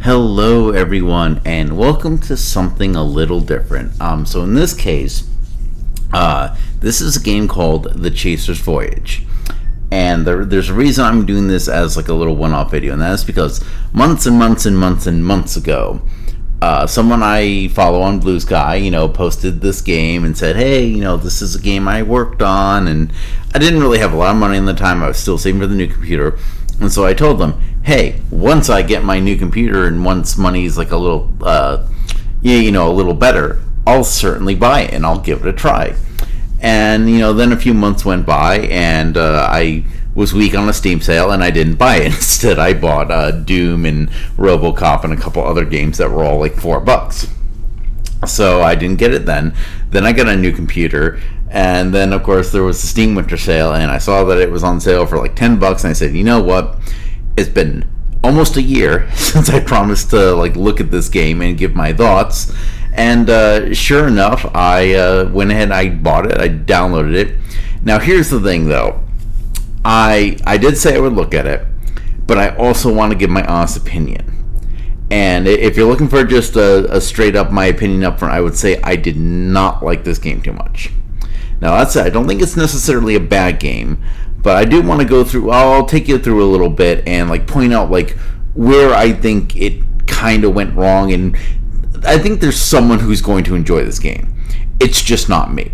Hello everyone and welcome to something a little different. So in this case, this is a game called The Chaser's Voyage. And there's a reason I'm doing this as like a little one-off video, and that is because months and months and months and months ago, someone I follow on Blue Sky, posted this game and said, hey, this is a game I worked on, and I didn't really have a lot of money in the time. I was still saving for the new computer. And so I told them, hey, once I get my new computer and once money's like a little, a little better, I'll certainly buy it and I'll give it a try. And, then a few months went by and I was weak on a Steam sale and I didn't buy it. Instead, I bought Doom and RoboCop and a couple other games that were all like $4. So I didn't get it then. Then I got a new computer. And then, of course, there was the Steam Winter Sale, and I saw that it was on sale for like $10, and I said, you know what? It's been almost a year since I promised to look at this game and give my thoughts. And sure enough, I went ahead and I bought it. I downloaded it. Now, here's the thing, though. I did say I would look at it, but I also want to give my honest opinion. And if you're looking for just a straight up my opinion up front, I would say I did not like this game too much. Now, that said, I don't think it's necessarily a bad game, but I do want to go through, I'll take you through a little bit and point out where I think it kind of went wrong, and I think there's someone who's going to enjoy this game. It's just not me.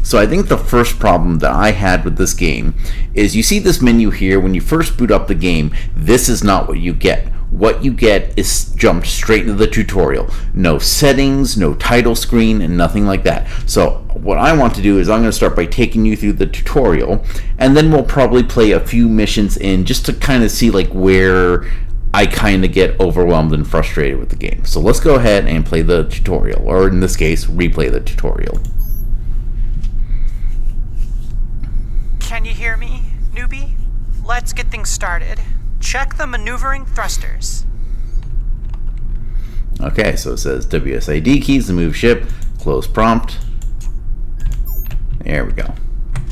So I think the first problem that I had with this game is you see this menu here. When you first boot up the game, this is not what you get. What you get is jumped straight into the tutorial. No settings, no title screen, and nothing like that. So what I want to do is I'm going to start by taking you through the tutorial, and then we'll probably play a few missions in just to kind of see where I kind of get overwhelmed and frustrated with the game. So let's go ahead and play the tutorial, or in this case, replay the tutorial. Can you hear me, newbie? Let's get things started. Check the maneuvering thrusters. Okay, so it says WSID keys to move ship, close prompt. There we go.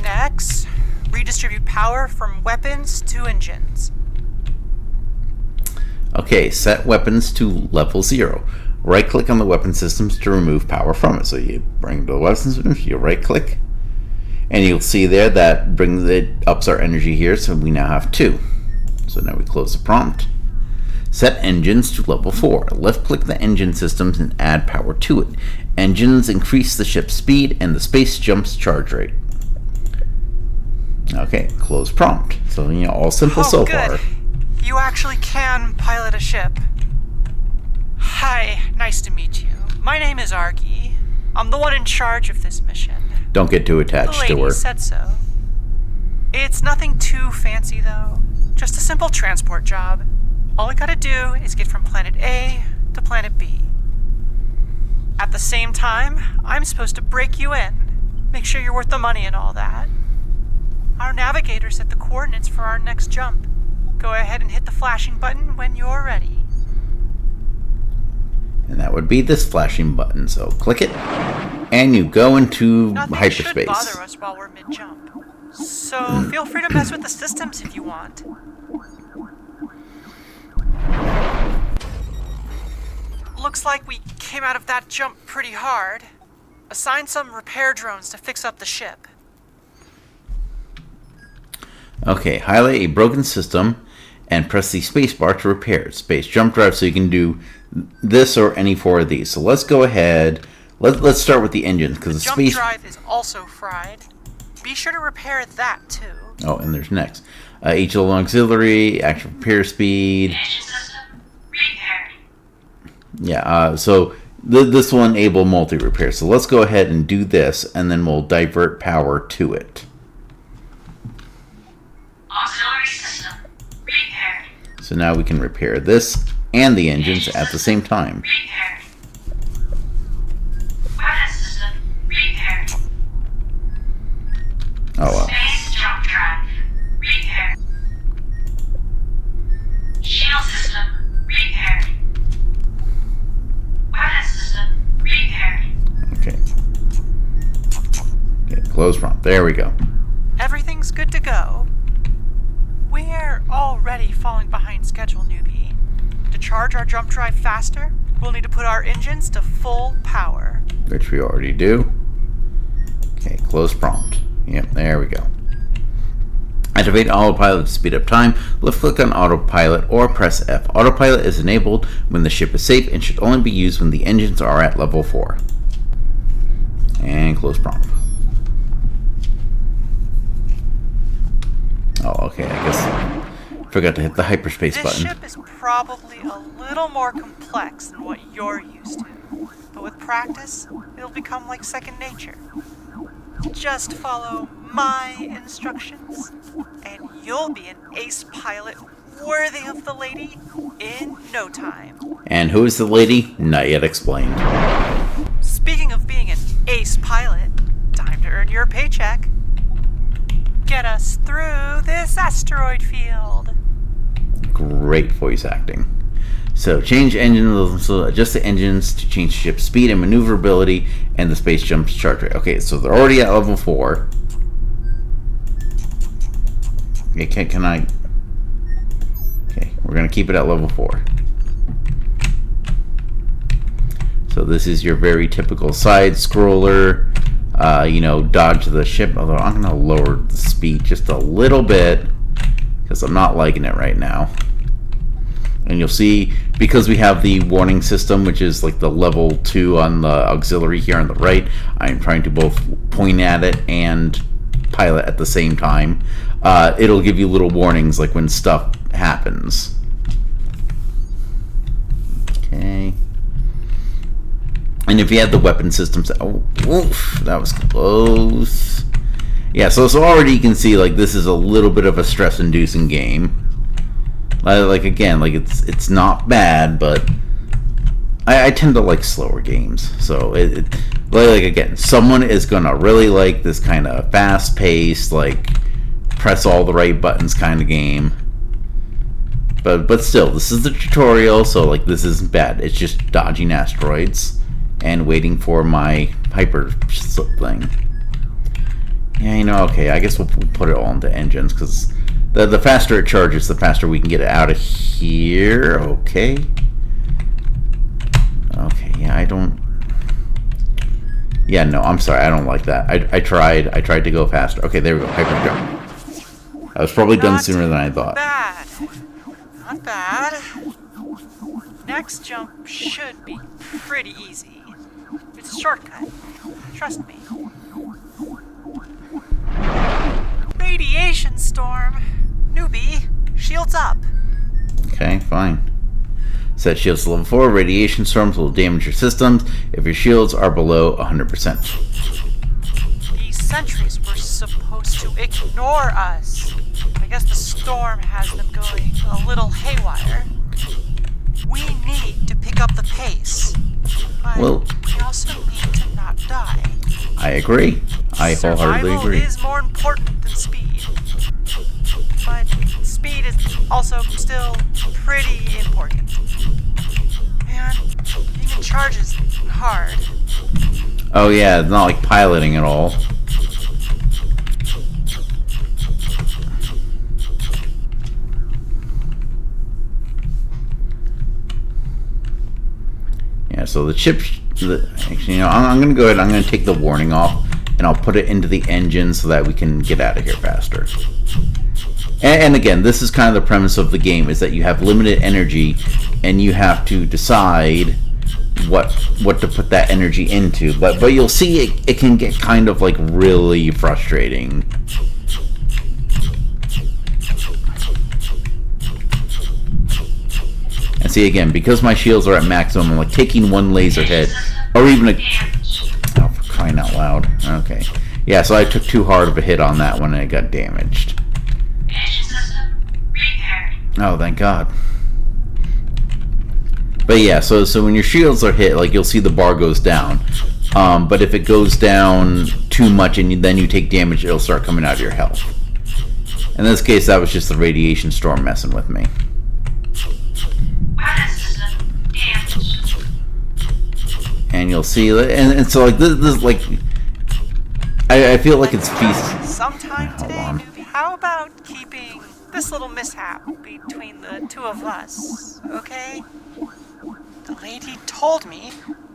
Next, redistribute power from weapons to engines. Okay, set weapons to level 0. Right click on the weapon systems to remove power from it. So you bring the weapon systems, you right click, and you'll see there that ups our energy here, so we now have 2. So now we close the prompt. Set engines to level 4. Left click the engine systems and add power to it. Engines increase the ship's speed and the space jump's charge rate. Okay, close prompt. So, all simple so good. far. You actually can pilot a ship. Hi, nice to meet you. My name is Argy. I'm the one in charge of this mission. Don't get too attached to her. The lady said so. It's nothing too fancy, though. Just a simple transport job. All I gotta do is get from planet A to planet B. At the same time, I'm supposed to break you in, make sure you're worth the money and all that. Our navigator set the coordinates for our next jump. Go ahead and hit the flashing button when you're ready. And that would be this flashing button, so click it, and you go into hyperspace. Nothing should bother us while we're mid-jump. So feel free to mess with the systems if you want. Looks like we came out of that jump pretty hard. Assign some repair drones to fix up the ship. Okay, highlight a broken system and press the spacebar to repair it. Space jump drive, so you can do this or any 4 of these. So let's go ahead. Let's start with the engines, because the jump drive is also fried. Be sure to repair that too. Oh, and there's next. Each level auxiliary, actual repair speed. Engine system repaired. Yeah, so this will enable multi-repair. So let's go ahead and do this, and then we'll divert power to it. Auxiliary system repaired. So now we can repair this and the engines at the same time. Repaired. Weapon system repaired. Oh well. Space jump drive repaired. Shield system repaired. Weapon system repaired. Okay, close prompt. There we go. Everything's good to go. We're already falling behind schedule, newbie. charge our jump drive faster, we'll need to put our engines to full power. Which we already do. Okay, close prompt. Yep, there we go. Activate autopilot to speed up time. Left click on autopilot or press F. Autopilot is enabled when the ship is safe and should only be used when the engines are at level 4. And close prompt. Oh, okay, I guess forgot to hit the hyperspace button. This ship is probably a little more complex than what you're used to, but with practice, it'll become like second nature. Just follow my instructions, and you'll be an ace pilot worthy of the lady in no time. And who is the lady? Not yet explained. Speaking of being an ace pilot, time to earn your paycheck. Get us through this asteroid field. Great voice acting. So change engine, so adjust the engines to change ship speed and maneuverability and the space jump charge rate. Okay, so they're already at level 4. Okay, can I? Okay, we're gonna keep it at level 4. So this is your very typical side scroller. Dodge the ship. Although I'm gonna lower the speed just a little bit because I'm not liking it right now. And you'll see, because we have the warning system, which is like the level 2 on the auxiliary here on the right, I'm trying to both point at it and pilot at the same time. It'll give you little warnings like when stuff happens. Okay. And if you have the weapon systems, oh, oof, that was close. Yeah, so already you can see like this is a little bit of a stress-inducing game. Like again, like it's not bad, but I tend to like slower games. So like again, someone is gonna really like this kind of fast-paced, like press all the right buttons kind of game. But still, this is the tutorial, so like this isn't bad. It's just dodging asteroids and waiting for my hyper slip thing. Yeah, okay, I guess we'll put it all into engines because the faster it charges, the faster we can get it out of here. Okay. Okay, yeah, I don't... Yeah, no, I'm sorry, I don't like that. I tried to go faster. Okay, there we go, hyper jump. I was probably done sooner than I thought. Not bad. Next jump should be pretty easy. It's a shortcut. Trust me. Radiation storm. Newbie, shields up. Okay, fine. Set shields to level 4. Radiation storms will damage your systems if your shields are below 100%. These sentries were supposed to ignore us. I guess the storm has them going a little haywire. We need to pick up the pace. But we also need to not die. I agree. I wholeheartedly agree. Survival is more important than speed. But speed is also still pretty important. Man, being in charge is hard. Oh yeah, it's not like piloting at all. Yeah, so the chip... Actually, I'm going to go ahead, I'm going to take the warning off, and I'll put it into the engine so that we can get out of here faster. And again, this is kind of the premise of the game, is that you have limited energy, and you have to decide what to put that energy into. But you'll see it can get kind of like really frustrating. And see, again, because my shields are at maximum, I'm like taking one laser hit, or even a... Oh, for crying out loud. Okay. Yeah, so I took too hard of a hit on that one and it got damaged. Oh, thank God. But yeah, so when your shields are hit, like you'll see the bar goes down. But if it goes down too much and then you take damage, it'll start coming out of your health. In this case, that was just the radiation storm messing with me. And you'll see, and so like this like, I feel like it's feast. Sometime today, newbie. How about keeping this little mishap between the two of us, okay? The lady told me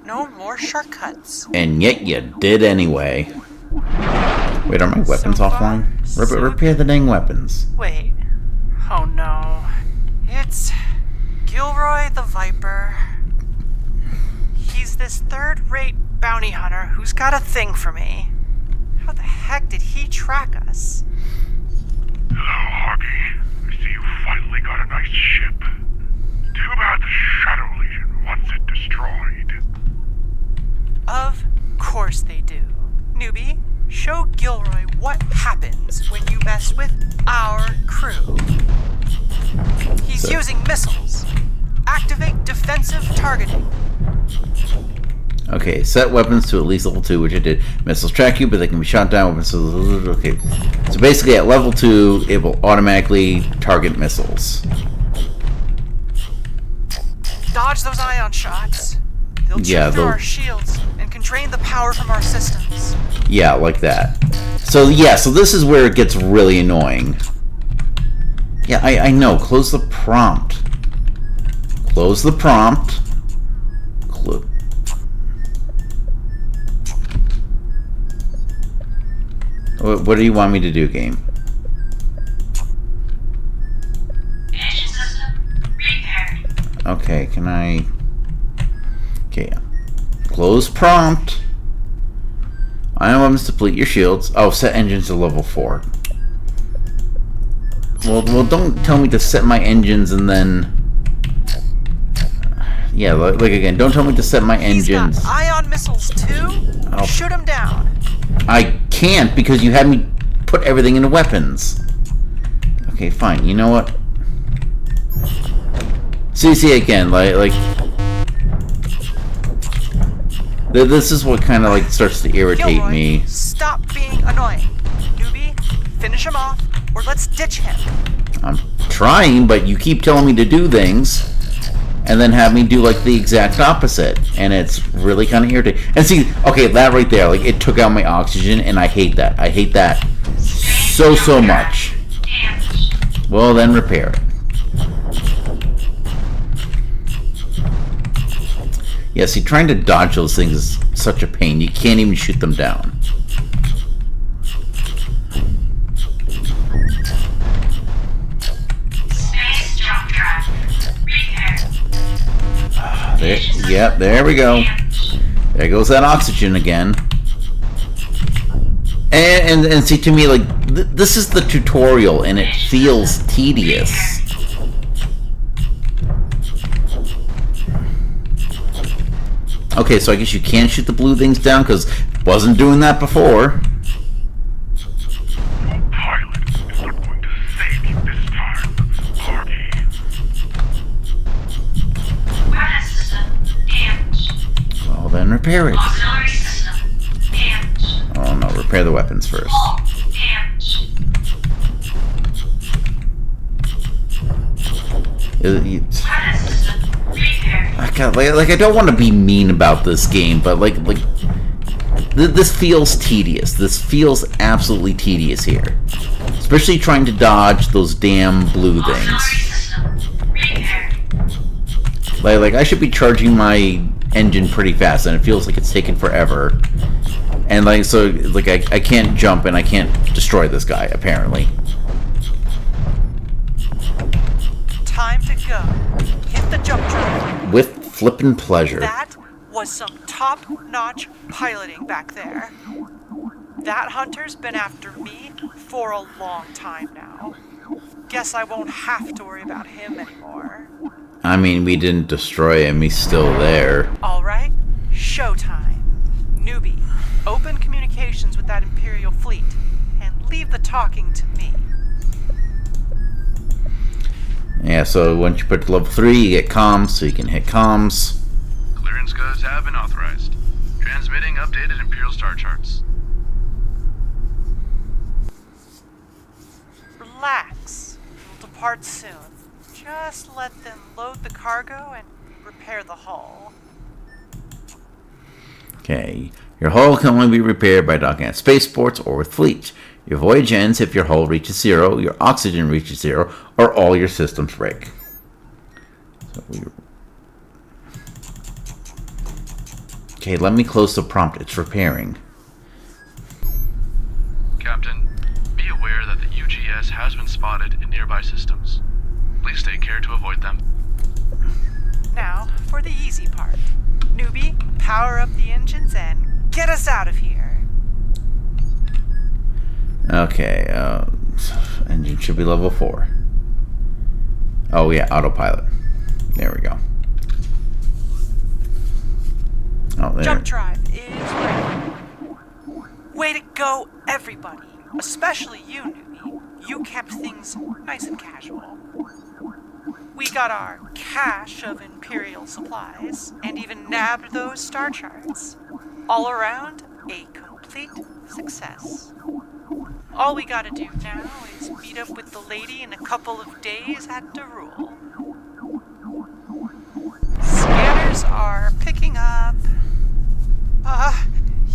no more shortcuts. And yet you did anyway. Wait, are my weapons So far, offline? so Repair the dang weapons. Wait. Oh no. It's Gilroy the Viper. He's this third-rate bounty hunter who's got a thing for me. How the heck did he track us? Hello, Harky. I see you finally got a nice ship. Too bad the Shadow Legion wants it destroyed. Of course they do. Newbie, show Gilroy what happens when you mess with our crew. He's using missiles. Activate defensive targeting. Okay, set weapons to at least level 2, which I did. Missiles track you, but they can be shot down. Okay, so basically at level 2, it will automatically target missiles. Dodge those ion shots. They'll chip through our shields and can drain the power from our systems. Yeah, like that. So yeah, so this is where it gets really annoying. Yeah, I know. Close the prompt. Close the prompt. What do you want me to do, game? Engine system repaired. Okay, can I... Okay. Close prompt. Ion weapons deplete your shields. Oh, set engines to level 4. Well, don't tell me to set my engines and then... Yeah, like again, don't tell me to set my engines. He's got ion missiles too? Oh. Shoot him down. I can't because you had me put everything into weapons. Okay, fine. You know what? See again, like this is what kind of like starts to irritate Gilroy, me. Stop being annoying. Newbie, finish him off, or let's ditch him. I'm trying, but you keep telling me to do things, and then have me do like the exact opposite, and it's really kind of irritating. And see, okay, that right there, like it took out my oxygen, and I hate that. I hate that so much. Well, then repair it. Yeah, see, trying to dodge those things is such a pain. You can't even shoot them down. Space jump drive repaired. There we go. There goes that oxygen again. And see, to me, like, this is the tutorial, and it feels tedious. Okay, so I guess you can't shoot the blue things down, because wasn't doing that before. Pilot is not going to save you this time, Harky. Weapon system damaged. Well, then repair it. Auxiliary system damaged. Oh no, repair the weapons first. Hull damaged. Weapon system repaired. I don't want to be mean about this game, but this feels tedious. This feels absolutely tedious here, especially trying to dodge those damn blue Auxiliary things. system repaired. Like I should be charging my engine pretty fast, and it feels like it's taken forever. And I can't jump and I can't destroy this guy apparently. Time to go. Hit the jump drive. With flippin' pleasure. That was some top-notch piloting back there. That hunter's been after me for a long time now. Guess I won't have to worry about him anymore. I mean, we didn't destroy him. He's still there. All right, showtime. Newbie, open communications with that Imperial fleet and leave the talking to me. Yeah, so once you put to level 3, you get comms, so you can hit comms. Clearance codes have been authorized. Transmitting updated Imperial star charts. Relax. We'll depart soon. Just let them load the cargo and repair the hull. Okay. Your hull can only be repaired by docking at spaceports or with fleet. Your voyage ends if your hull reaches 0, your oxygen reaches 0, or all your systems break. Okay, let me close the prompt. It's repairing. Captain, be aware that the UGS has been spotted in nearby systems. Please take care to avoid them. Now, for the easy part. Newbie, power up the engines and get us out of here. Okay, engine should be level 4. Oh yeah, autopilot. There we go. Oh, there. Jump drive is ready. Way to go, everybody. Especially you, Newbie. You kept things nice and casual. We got our cache of Imperial supplies, and even nabbed those star charts. All around, a complete success. All we gotta do now is meet up with the lady in a couple of days at Darul. Scanners are picking up...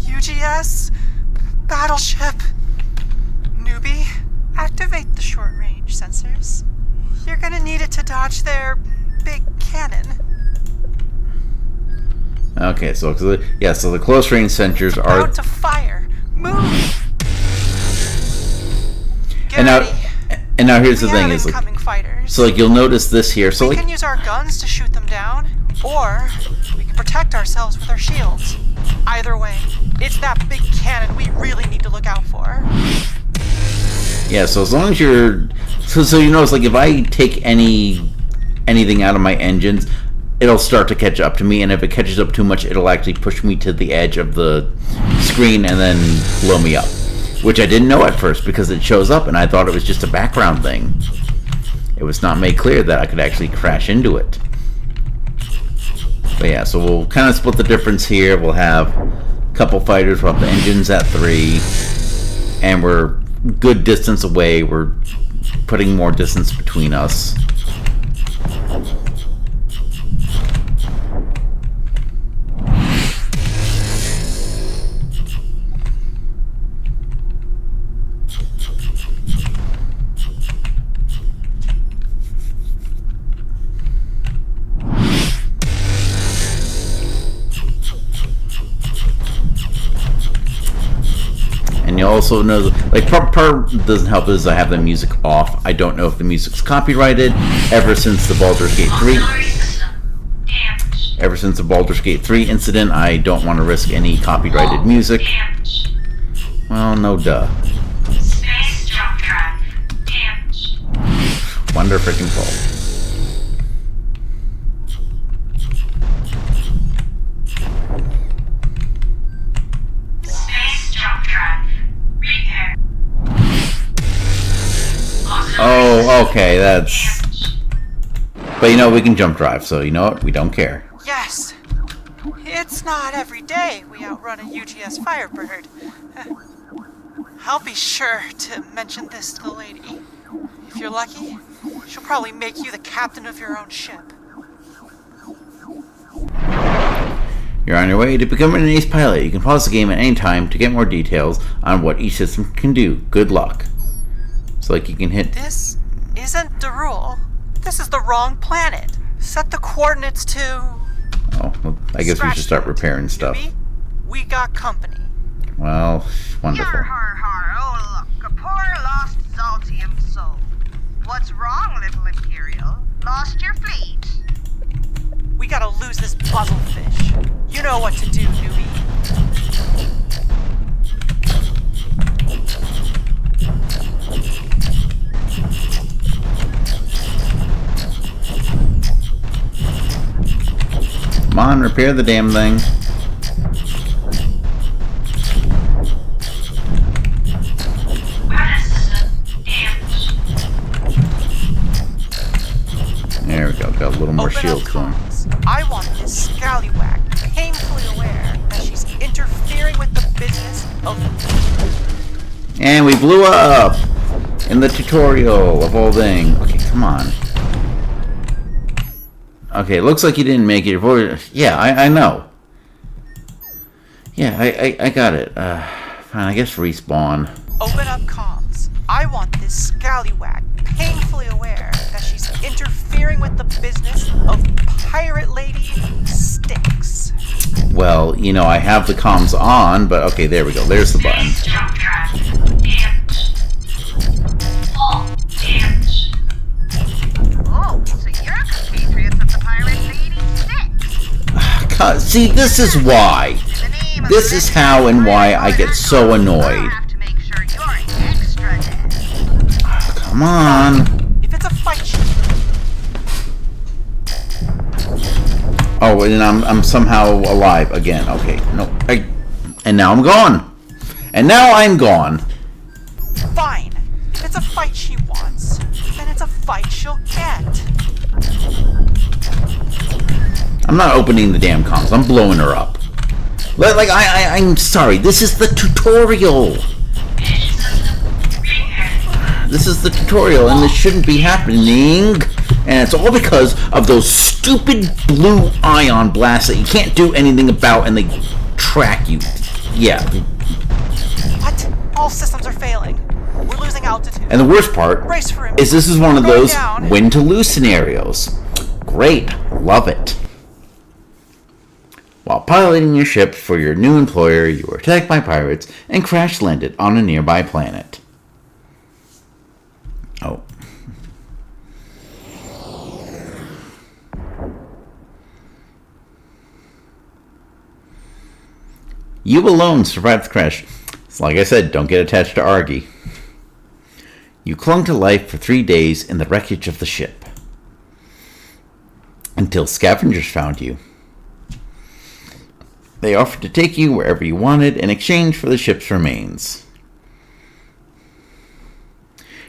UGS? Battleship? Newbie, activate the short-range sensors. You're gonna need it to dodge their big cannon. Okay, so the close range sensors are About to fire. Move! Get and now ready. here's the We thing have is like, incoming fighters. so like you'll notice this here. So We like can use our guns to shoot them down, or we can protect ourselves with our shields. Either way, it's that big cannon we really need to look out for. yeah, so as long as you're so you notice like if I take anything out of my engines, it'll start to catch up to me, and if it catches up too much, it'll actually push me to the edge of the screen and then blow me up. Which I didn't know at first because it shows up and I thought it was just a background thing. It was not made clear that I could actually crash into it. But yeah, so we'll kind of split the difference here. We'll have a couple fighters, we'll have the engines at 3, and we're good distance away. We're putting more distance between us. And you also know, like, part doesn't help is I have the music off. I don't know if the music's copyrighted. Ever since the Baldur's Gate 3, Auxiliary system damaged. ever since the Baldur's Gate 3 incident, I don't want to risk any copyrighted music. Damaged. Well, no duh. Space jump drive damaged. Wonder freaking fault. Space jump drive repair. Auxiliary Oh, okay, that's... damaged. But you know, we can jump drive, so you know what? We don't care. Yes! It's not every day we outrun a UGS Firebird. I'll be sure to mention this to the lady. If you're lucky, she'll probably make you the captain of your own ship. You're on your way to becoming an ace pilot. You can pause the game at any time to get more details on what each system can do. Good luck. So like you can hit... This isn't Darul. This is the wrong planet. Set the coordinates to... Oh, well, I guess we Scratch should start that. repairing stuff. Newbie, we got company. Well, wonderful. Yar har har, oh look, a poor lost Zaltium soul. What's wrong, little Imperial? Lost your fleet? We gotta lose this puzzlefish. You know what to do, newbie. Come on, repair the damn thing. Weather system damaged. There we go. Got a little more Open shields up going. comms. I want this scallywag painfully aware that she's interfering with the business of... And we blew up! In the tutorial of all things. Okay, come on. Okay, looks like you didn't make it. Yeah, I know. Yeah, I got it. Fine, I guess respawn. Open up comms. I want this scallywag painfully aware that she's interfering with the business of Pirate Lady Styx. Well, you know, I have the comms on, but okay, there we go. There's the button. Space jump drive damaged. Hull damaged. Oh, so you're compatriots of the Pirate Lady Styx. See, this is why. In the name of This the is how and why I get so I'll annoyed. have to make sure you're extra dead. Come on. If it's a fight, Oh, and I'm somehow alive again. Okay, no, and now I'm gone. And now I'm gone. fine. If it's a fight she wants, then it's a fight she'll get. I'm not opening the damn comms. I'm blowing her up. I'm sorry. This is the tutorial. This is the tutorial, and this shouldn't be happening. And it's all because of those stupid blue ion blasts that you can't do anything about, and they track you. Yeah. What? All systems are failing. We're losing altitude. And the worst part Brace for him. is this is one of Going those down. win to lose scenarios. Great. Love it. While piloting your ship for your new employer, you were attacked by pirates and crash landed on a nearby planet. Oh. You alone survived the crash. So like I said, don't get attached to Argy. You clung to life for 3 days in the wreckage of the ship. Until scavengers found you. They offered to take you wherever you wanted in exchange for the ship's remains.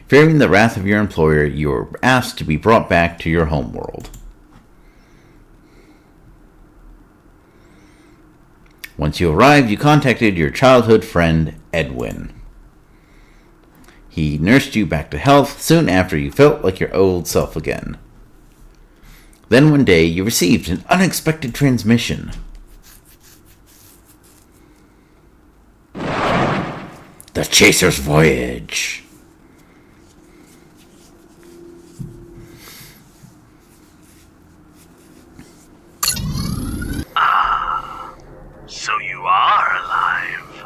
Fearing the wrath of your employer, you were asked to be brought back to your homeworld. Once you arrived, you contacted your childhood friend, Edwin. He nursed you back to health soon after you felt like your old self again. Then one day, you received an unexpected transmission. The Chaser's Voyage. So you are alive.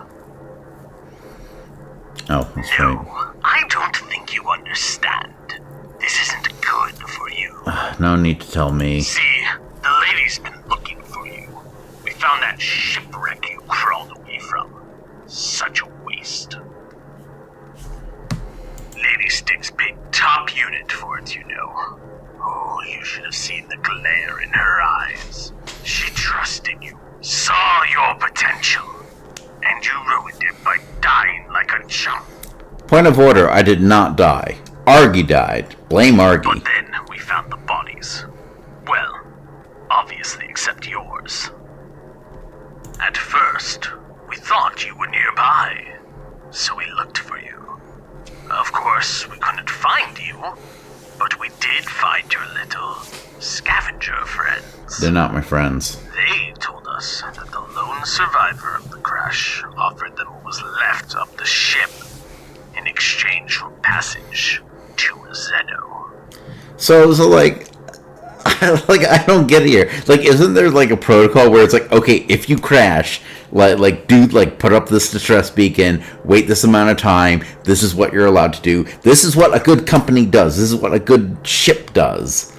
Oh, that's No, right. I don't think you understand. This isn't good for you. No need to tell me. See, the lady's been looking for you. We found that shipwreck you crawled away from. Such a waste. Lady Styx paid top unit for it, you know. Oh, you should have seen the glare in her eyes. She trusted you, saw your potential, and you ruined it by dying like a chump. Point of order, I did not die. Argy died. Blame Argy. But then we found the bodies. Well, obviously except yours. At first, we thought you were nearby, so we looked for you. Of course, we couldn't find you, but we did find your little scavenger friends. They're not my friends. They told us that the lone survivor of the crash offered them what was left of the ship in exchange for passage to Zeno. So I don't get it here. Like, isn't there like a protocol where it's like, okay, if you crash, put up this distress beacon, wait this amount of time, this is what you're allowed to do. This is what a good company does. This is what a good ship does.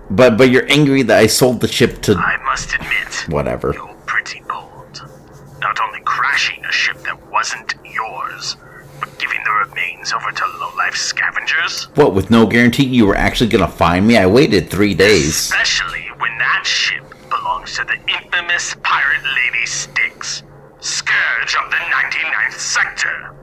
But you're angry that I sold the ship to I must admit, whatever. you're pretty bold. Not only crashing a ship that wasn't yours, but giving the remains over to low-life scavengers? What, with no guarantee you were actually gonna find me? I waited 3 days. Especially when that ship belongs to the infamous Pirate Lady Styx, Scourge of the 99th Sector.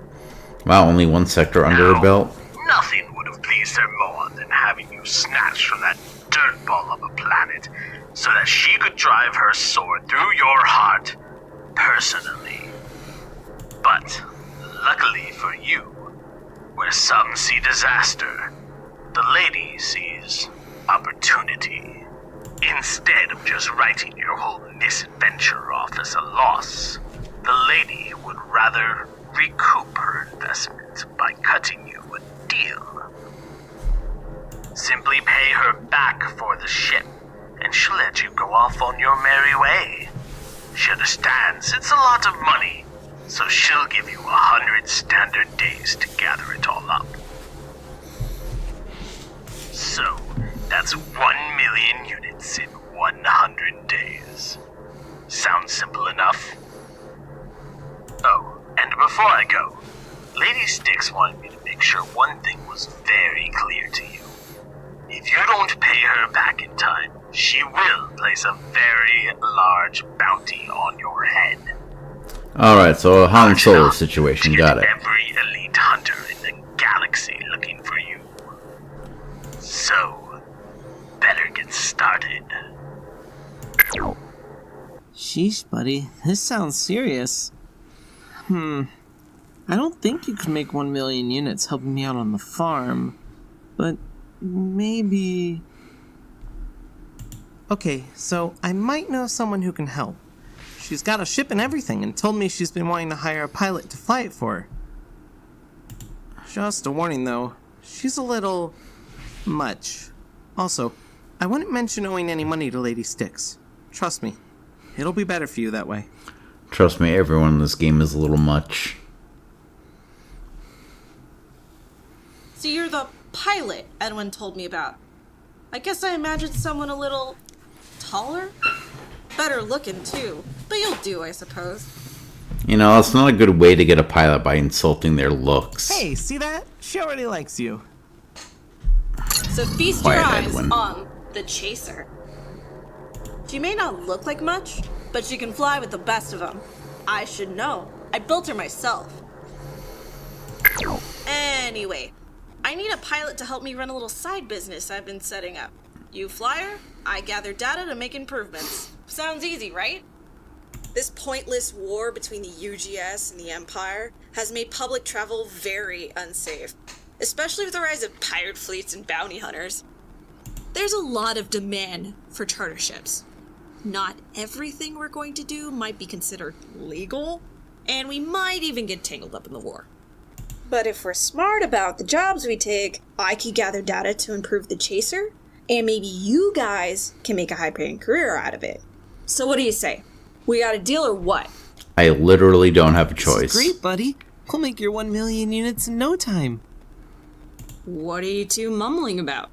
Wow, only one sector under her belt. Nothing would have pleased her more than having you snatched from that dirtball of a planet so that she could drive her sword through your heart personally. But luckily for you, where some see disaster, the lady sees opportunity. Instead of just writing your whole misadventure off as a loss, the lady would rather recoup her investment by cutting you a deal. Simply pay her back for the ship, and she'll let you go off on your merry way. She understands it's a lot of money, so she'll give you 100 standard days to gather it all up. So, that's 1 million units in 100 days. Sounds simple enough? Oh, and before I go, Lady Styx wanted me to make sure one thing was very clear to you. If you don't pay her back in time, she will place a very large bounty on your head. Alright, so a Han Solo situation, got it. Every elite hunter in the galaxy looking for you. So, better get started. Sheesh, buddy. This sounds serious. I don't think you could make 1 million units helping me out on the farm. But maybe... Okay, so I might know someone who can help. She's got a ship and everything and told me she's been wanting to hire a pilot to fly it for her. Just a warning though, she's a little... much. Also, I wouldn't mention owing any money to Lady Styx. Trust me, it'll be better for you that way. Trust me, everyone in this game is a little much. So you're the pilot Edwin told me about. I guess I imagined someone a little taller? Better looking too, but you'll do, I suppose. You know, it's not a good way to get a pilot by insulting their looks. Hey, see that? She already likes you. So feast Quiet, your eyes Edwin. on the Chaser. She may not look like much, but she can fly with the best of them. I should know. I built her myself. Anyway, I need a pilot to help me run a little side business I've been setting up. You fly her, I gather data to make improvements. Sounds easy, right? This pointless war between the UGS and the Empire has made public travel very unsafe, especially with the rise of pirate fleets and bounty hunters. There's a lot of demand for charter ships. Not everything we're going to do might be considered legal, and we might even get tangled up in the war. But if we're smart about the jobs we take, I could gather data to improve the Chaser, and maybe you guys can make a high-paying career out of it. So what do you say? We got a deal or what? I literally don't have a choice. This is great, buddy. We'll make your 1 million units in no time. What are you two mumbling about?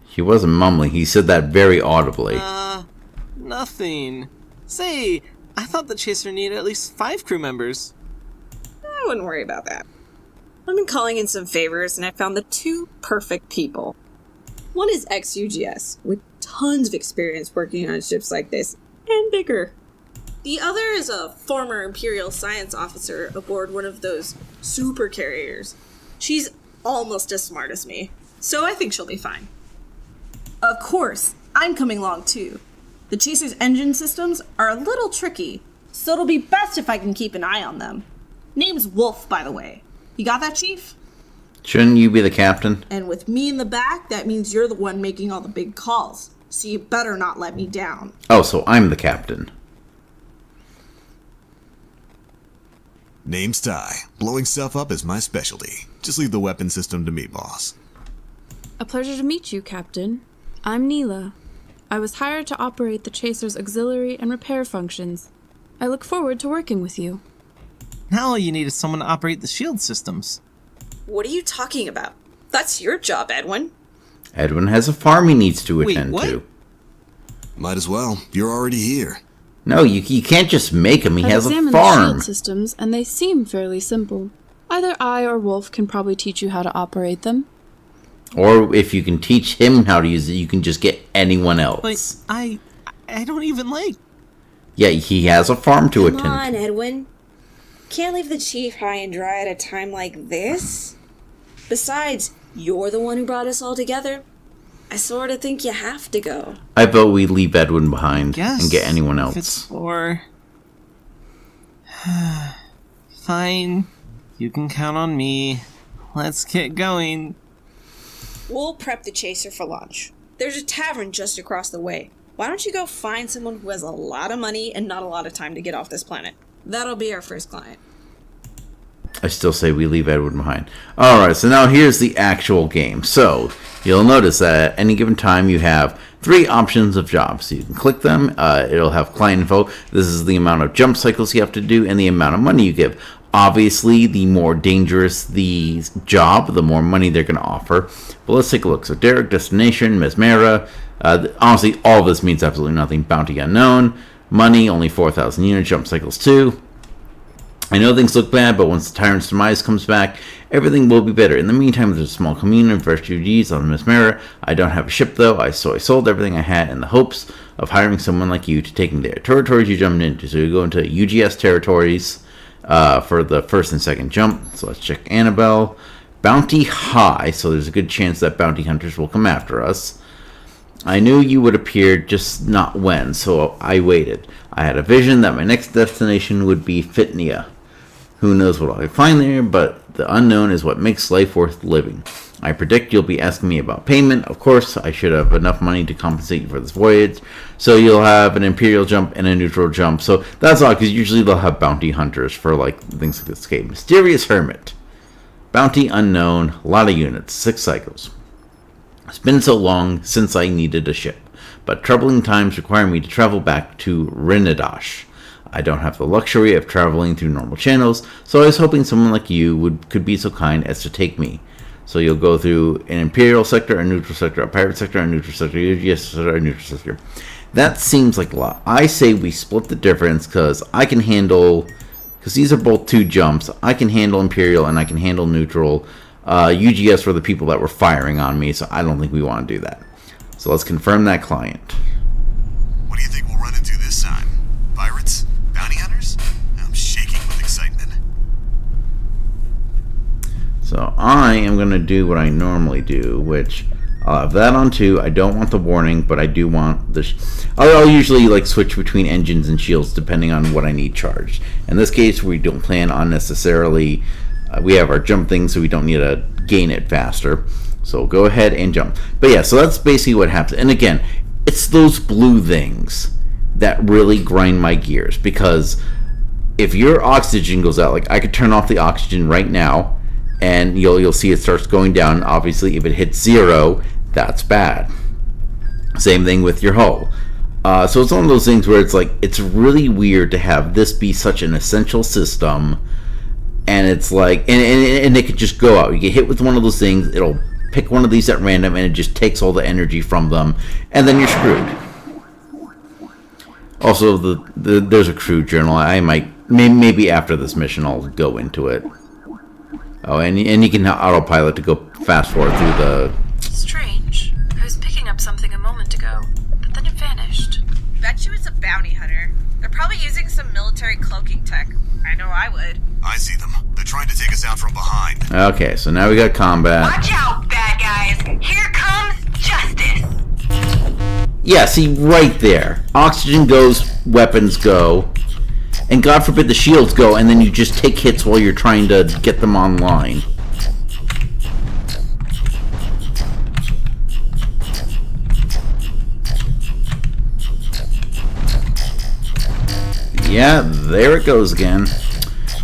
He wasn't mumbling, he said that very audibly. Nothing. Say, I thought the Chaser needed at least 5 crew members. I wouldn't worry about that. I've been calling in some favors, and I found the 2 perfect people. One is ex-UGS, with tons of experience working on ships like this, and bigger. The other is a former Imperial science officer aboard one of those super carriers. She's almost as smart as me, so I think she'll be fine. Of course, I'm coming along too. The Chaser's engine systems are a little tricky, so it'll be best if I can keep an eye on them. Name's Wolf, by the way. You got that, Chief? Shouldn't you be the captain? And with me in the back, that means you're the one making all the big calls. So you better not let me down. Oh, so I'm the captain. Name's Ty. Blowing stuff up is my specialty. Just leave the weapon system to me, boss. A pleasure to meet you, Captain. I'm Neela. I was hired to operate the Chaser's auxiliary and repair functions. I look forward to working with you. Now all you need is someone to operate the shield systems. What are you talking about? That's your job, Edwin. Edwin has a farm he needs to attend what? to. Might as well. You're already here. No, you can't just make him. He I've has a examined the farm. shield systems, and they seem fairly simple. Either I or Wolf can probably teach you how to operate them. Or if you can teach him how to use it, you can just get anyone else. But I don't even like... Yeah, he has a farm to attend. Come on, Edwin. Can't leave the Chief high and dry at a time like this. Besides, you're the one who brought us all together. I sort of think you have to go. I vote we leave Edwin behind Yes, and get anyone if else. it's for... Fine. You can count on me. Let's get going. We'll prep the Chaser for lunch. There's a tavern just across the way. Why don't you go find someone who has a lot of money and not a lot of time to get off this planet? That'll be our first client. I still say we leave Edward behind. Alright, so now here's the actual game. So, you'll notice that at any given time you have 3 options of jobs. So you can click them, it'll have client info. This is the amount of jump cycles you have to do and the amount of money you give. Obviously, the more dangerous the job, the more money they're going to offer. But let's take a look. So, Derek, Destination, Mesmera. Honestly, all of this means absolutely nothing. Bounty unknown. Money, only 4,000 units. Jump cycles 2. I know things look bad, but once the Tyrant's Demise comes back, everything will be better. In the meantime, there's a small community of refugees on Mesmera. I don't have a ship, though, so I sold everything I had in the hopes of hiring someone like you to take me there. Territories you jumped into. So you go into UGS territories for the first and second jump. So let's check Annabelle. Bounty high, so there's a good chance that bounty hunters will come after us. I knew you would appear, just not when, so I waited. I had a vision that my next destination would be Fitnia. Who knows what I'll find there, but the unknown is what makes life worth living. I predict you'll be asking me about payment. Of course, I should have enough money to compensate you for this voyage. So you'll have an Imperial jump and a neutral jump. So that's odd, because usually they'll have bounty hunters for like things like this game. Mysterious Hermit. Bounty unknown. A lot of units. 6 cycles. It's been so long since I needed a ship. But troubling times require me to travel back to Renidash. I don't have the luxury of traveling through normal channels, so I was hoping someone like you could be so kind as to take me. So you'll go through an Imperial sector, a neutral sector, a pirate sector, a neutral sector, a UGS sector, a neutral sector. That seems like a lot. I say we split the difference because I can handle, because these are both 2 jumps, I can handle Imperial and I can handle neutral. UGS were the people that were firing on me, so I don't think we want to do that. So let's confirm that client. What do you think we'll run into this time? Pirates? Bounty hunters? I'm shaking with excitement. So I am going to do what I normally do, which I'll have that on 2. I don't want the warning, but I do want the... I'll usually like switch between engines and shields depending on what I need charged. In this case, we don't plan on necessarily... we have our jump thing, so we don't need to gain it faster. So go ahead and jump. But yeah, so that's basically what happens. And again, it's those blue things that really grind my gears, because if your oxygen goes out, like I could turn off the oxygen right now and you'll see it starts going down. Obviously, if it hits 0, that's bad. Same thing with your hull. So it's one of those things where it's like, it's really weird to have this be such an essential system, and it's like, and it could just go out. You get hit with one of those things, it'll pick one of these at random, and it just takes all the energy from them, and then you're screwed. Also, there's a crew journal. I might, maybe after this mission, I'll go into it. Oh, and you can autopilot to go fast forward through the... Strange. I was picking up something a moment ago, but then it vanished. Bet you it's a bounty hunter. They're probably using some military cloaking tech. I know I would. I see them. They're trying to take us out from behind. Okay, so now we got combat. Watch out, bad guys. Here comes justice. Yeah, see, right there. Oxygen goes, weapons go, and God forbid the shields go, and then you just take hits while you're trying to get them online. Yeah, there it goes again.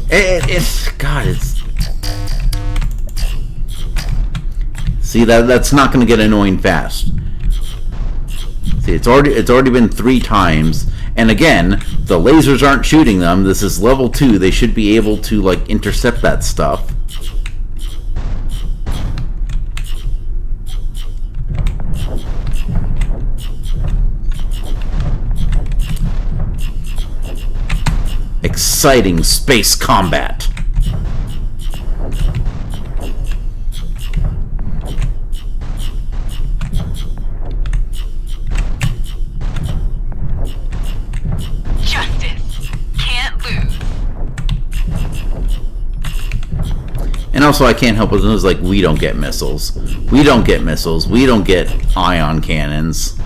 It's God, it's... See, that's not going to get annoying fast. See, it's already been 3 times, and again, the lasers aren't shooting them. This is level 2. They should be able to like intercept that stuff. Exciting space combat. Justice can't lose. And also, I can't help but notice, like, we don't get missiles. We don't get missiles. We don't get ion cannons.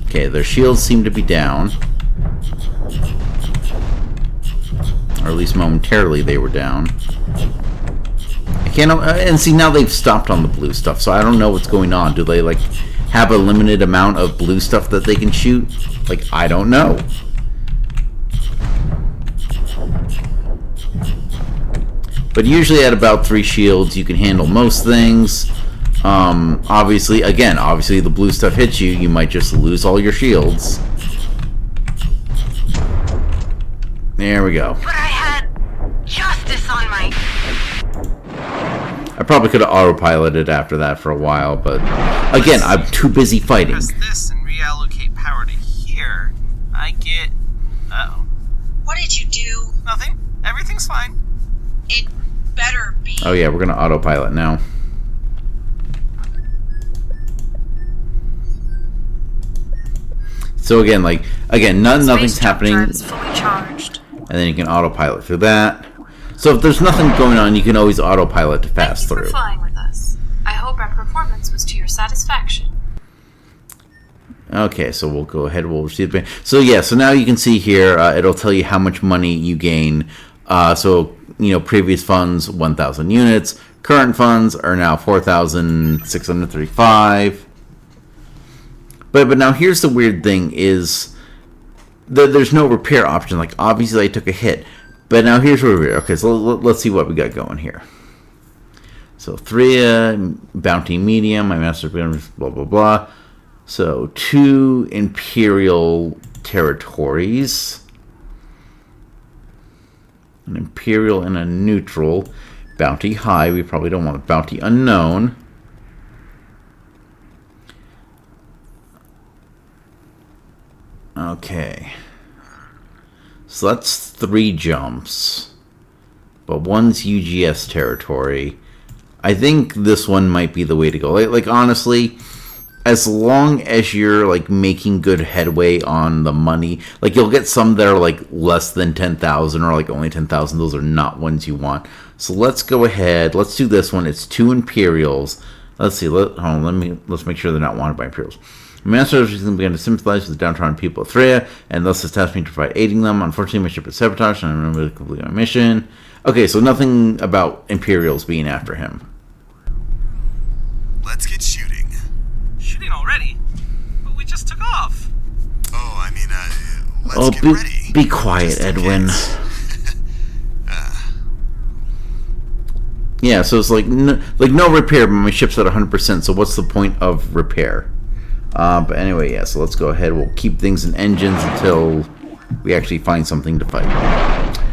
Okay, their shields seem to be down. Or at least momentarily they were down. I can't... and see, now they've stopped on the blue stuff, so I don't know what's going on. Do they, like, have a limited amount of blue stuff that they can shoot? Like, I don't know. But usually at about 3 shields, you can handle most things. Obviously, the blue stuff hits you, you might just lose all your shields. There we go. But I had justice on my... I probably could have autopiloted after that for a while, but again, I'm too busy fighting. Press this and reallocate power to here. I get... Uh-oh. What did you do? Nothing. Everything's fine. It better be. Oh yeah, we're gonna autopilot now. So again, nothing's happening, drive is fully charged. and then you can autopilot through that. So if there's nothing going on, you can always autopilot to pass Thank you through. for flying with us. I hope our performance was to your satisfaction. Okay, so we'll go ahead. We'll receive the payment. So yeah, so now you can see here, it'll tell you how much money you gain. Previous funds 1,000 units. Current funds are now 4,635. But now here's the weird thing is there's no repair option. Like, obviously I took a hit, but now here's where we're... Okay, so let's see what we got going here. So 3 bounty medium, my master blah blah blah. So 2 imperial territories, an imperial and a neutral. Bounty high, we probably don't want a bounty unknown. Okay, so that's 3 jumps, but one's UGS territory. I think this one might be the way to go. Like honestly, as long as you're like making good headway on the money, like you'll get some that are like less than 10,000 or like only 10,000. Those are not ones you want. So let's go ahead. Let's do this one. It's 2 Imperials. Let's see. Let's make sure they're not wanted by Imperials. Master began to sympathize with the downtrodden people of Threa, and thus has tasked me to provide aiding them. Unfortunately, my ship is sabotaged, and I'm unable to complete my mission. Okay, so nothing about Imperials being after him. Let's get shooting. Shooting already? But we just took off. Oh, I mean, let's get ready. Be quiet, Edwin. Yeah, so it's like no repair, but my ship's at 100%, so what's the point of repair? But anyway, yeah, so let's go ahead. We'll keep things in engines until we actually find something to fight.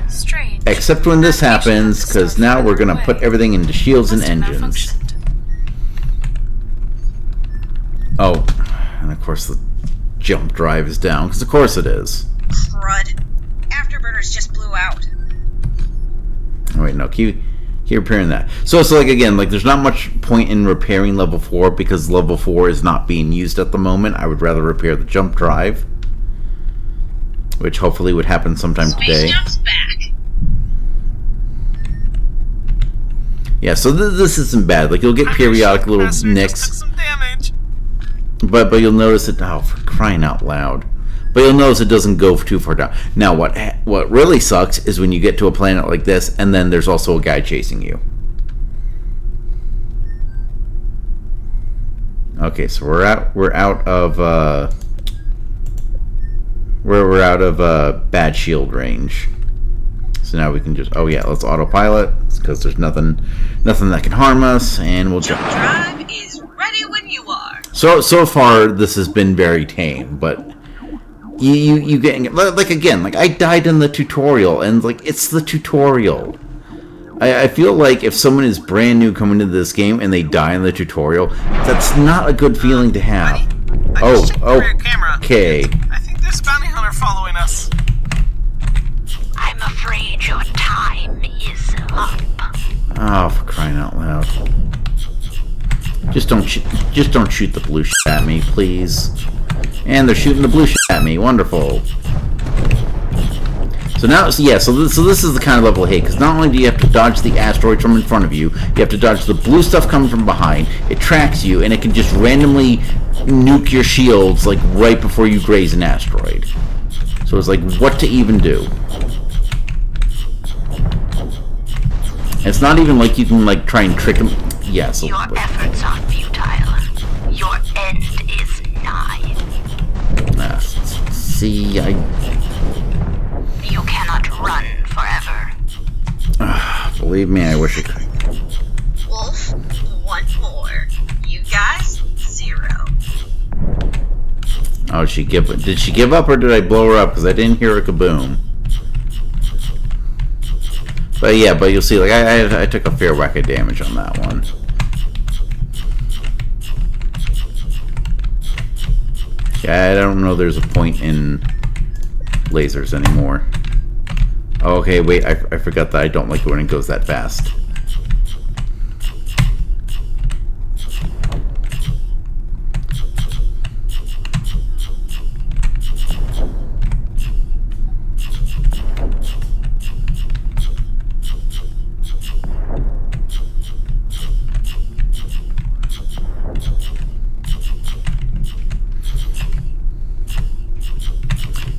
Strange. Except when this happens, because now we're going to put everything into shields and engines. Oh, and of course the jump drive is down, because of course it is. Crud. Afterburners just blew out. Oh, wait, no, keep repairing that. So it's like, again, like there's not much point in repairing level 4 because level 4 is not being used at the moment. I would rather repair the jump drive, which hopefully would happen sometime today. Space back. Yeah, so this isn't bad. Like you'll get periodic little nicks, took some damage. but you'll notice it. Oh, for crying out loud! But you'll notice it doesn't go too far down. Now, what really sucks is when you get to a planet like this, and then there's also a guy chasing you. Okay, so we're out of bad shield range. So now we can just let's autopilot because there's nothing that can harm us, and we'll jump. Drive is ready when you are. So far this has been very tame, but. You getting like again, like I died in the tutorial, and like it's the tutorial. I feel like if someone is brand new coming into this game and they die in the tutorial, that's not a good feeling to have. I just checked the rear camera. Okay. I think there's a bounty hunter following us. I'm afraid your time is up. Oh, for crying out loud! Just don't shoot the blue shit at me, please. And they're shooting the blue shit at me. Wonderful. So now, so this is the kind of level I hate, because not only do you have to dodge the asteroids from in front of you, you have to dodge the blue stuff coming from behind. It tracks you, and it can just randomly nuke your shields, like, right before you graze an asteroid. So it's like, what to even do? And it's not even like you can, like, try and trick them. Yeah, so... Your efforts are futile. Your end see, You cannot run forever. Believe me, I wish I could. Wolf, one more. You guys, 0. Oh, did she give up or did I blow her up? Because I didn't hear a kaboom. But yeah, but you'll see, like, I took a fair whack of damage on that one. Yeah, I don't know there's a point in lasers anymore. Oh, okay, wait, I forgot that I don't like it when it goes that fast.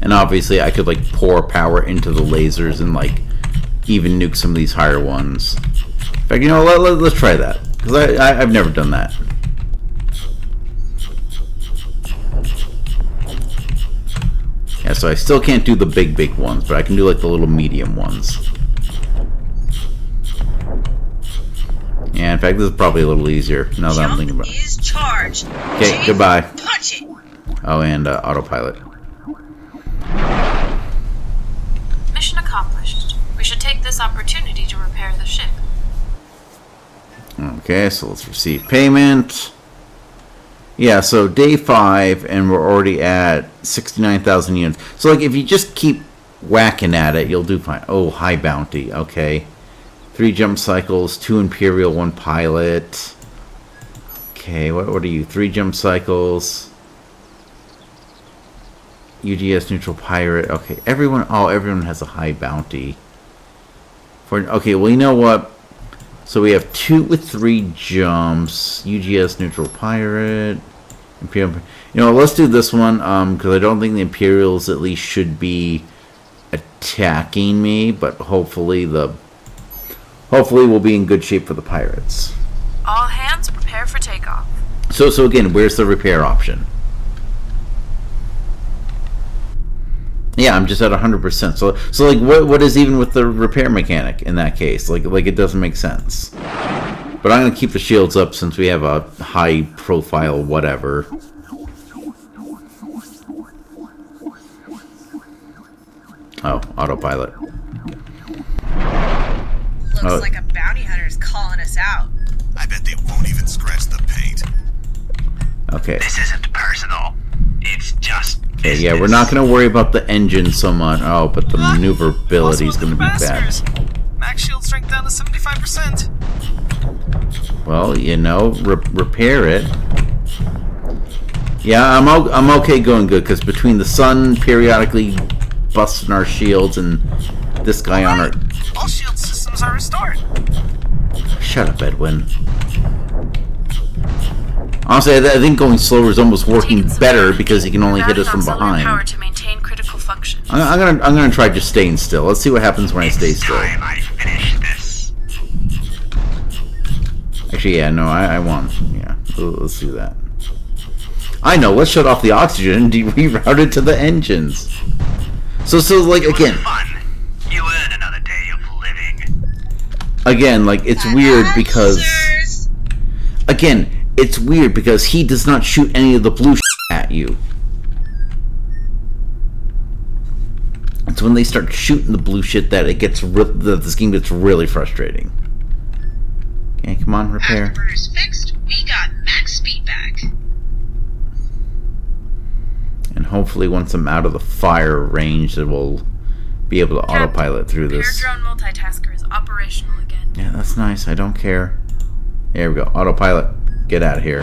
And obviously I could like pour power into the lasers and like even nuke some of these higher ones. In fact, you know, let's try that. Because I've never done that. Yeah, so I still can't do the big ones, but I can do like the little medium ones. Yeah, in fact, this is probably a little easier now that I'm thinking about it. Is charged. Okay, goodbye. Punch it. Oh, and autopilot. Mission accomplished. We should take this opportunity to repair the ship. Okay, so let's receive payment. Yeah, so day 5, and we're already at 69,000 units. So, like, if you just keep whacking at it, you'll do fine. Oh, high bounty. Okay. 3 jump cycles, 2 Imperial, 1 pilot. Okay, what are you? 3 jump cycles. UGS neutral pirate. Okay, everyone has a high bounty. Okay, well, you know what? So we have 2 with 3 jumps. UGS neutral pirate. Imperial. You know, let's do this one because I don't think the Imperials at least should be attacking me, but hopefully we'll be in good shape for the pirates. All hands prepare for takeoff. So again, where's the repair option? Yeah, I'm just at 100%. So like, what is even with the repair mechanic in that case? Like it doesn't make sense. But I'm gonna keep the shields up since we have a high profile whatever. Oh, autopilot. Looks like a bounty hunter's calling us out. I bet they won't even scratch the paint. Okay. This isn't personal. It's just Okay, yeah, we're not going to worry about the engine so much. Oh, but the maneuverability is going to be bad. Max shield strength down to 75%. Well, you know, repair it. Yeah, I'm okay going good, because between the sun periodically busting our shields and this guy on our... All shield systems are restored. Shut up, Edwin. Honestly, I think going slower is almost working better because he can only hit us from behind. Power to maintain critical functions. I'm gonna try just staying still. Let's see what happens when I stay still. I finish this. Actually, yeah, no, I won. Yeah, let's do that. I know. Let's shut off the oxygen and reroute it to the engines. So like again. Fun. You earn another day of living. Again, like it's weird because. Again. It's weird because he does not shoot any of the blue at you. It's when they start shooting the blue shit that it gets that this game gets really frustrating. Okay, come on, repair. Afterburner's fixed. We got max speed back. And hopefully, once I'm out of the fire range, it will be able to autopilot through this. Repair drone multitasker is operational again. Yeah, that's nice. I don't care. There we go. Autopilot. Get out of here.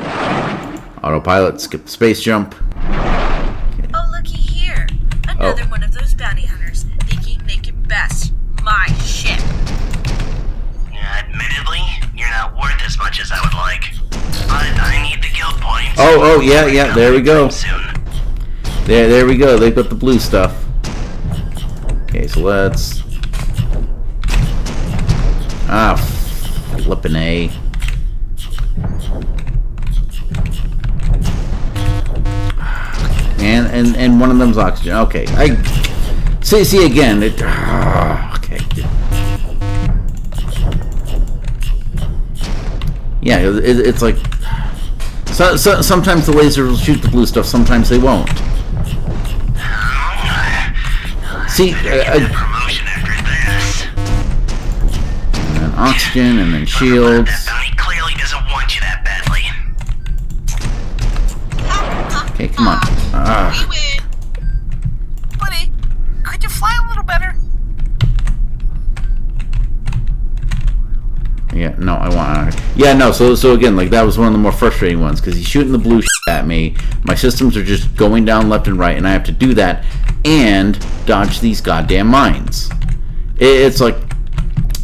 Autopilot, skip the space jump. Okay. Oh, looky here. Another one of those bounty hunters thinking they can best my ship. Admittedly, you're not worth as much as I would like. But I need the guild points. Oh, yeah, there we go. There we go. They've got the blue stuff. Okay, so let's... flippin' A. and one of them's oxygen. Okay, I see again. Okay. Yeah, it's like sometimes the lasers will shoot the blue stuff, sometimes they won't. See, promotion after this. and then oxygen, and then shields. That bounty clearly doesn't want you that badly. Okay, come on. We win. Buddy, could you fly a little better? Yeah, no, I want. Yeah, no. So again, like that was one of the more frustrating ones because he's shooting the blue at me. My systems are just going down left and right, and I have to do that and dodge these goddamn mines. It's like,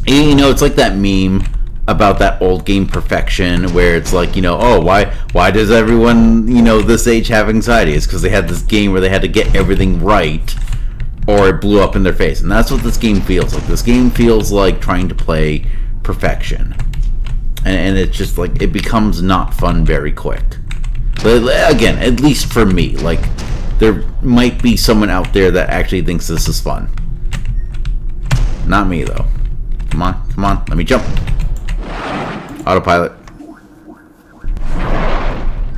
it's like that meme about that old game Perfection, where it's like, oh, why does everyone, this age have anxiety? It's because they had this game where they had to get everything right, or it blew up in their face, and that's what this game feels like. This game feels like trying to play perfection, and it's just like it becomes not fun very quick. But again, at least for me, like there might be someone out there that actually thinks this is fun. Not me though. Come on, let me jump. Autopilot.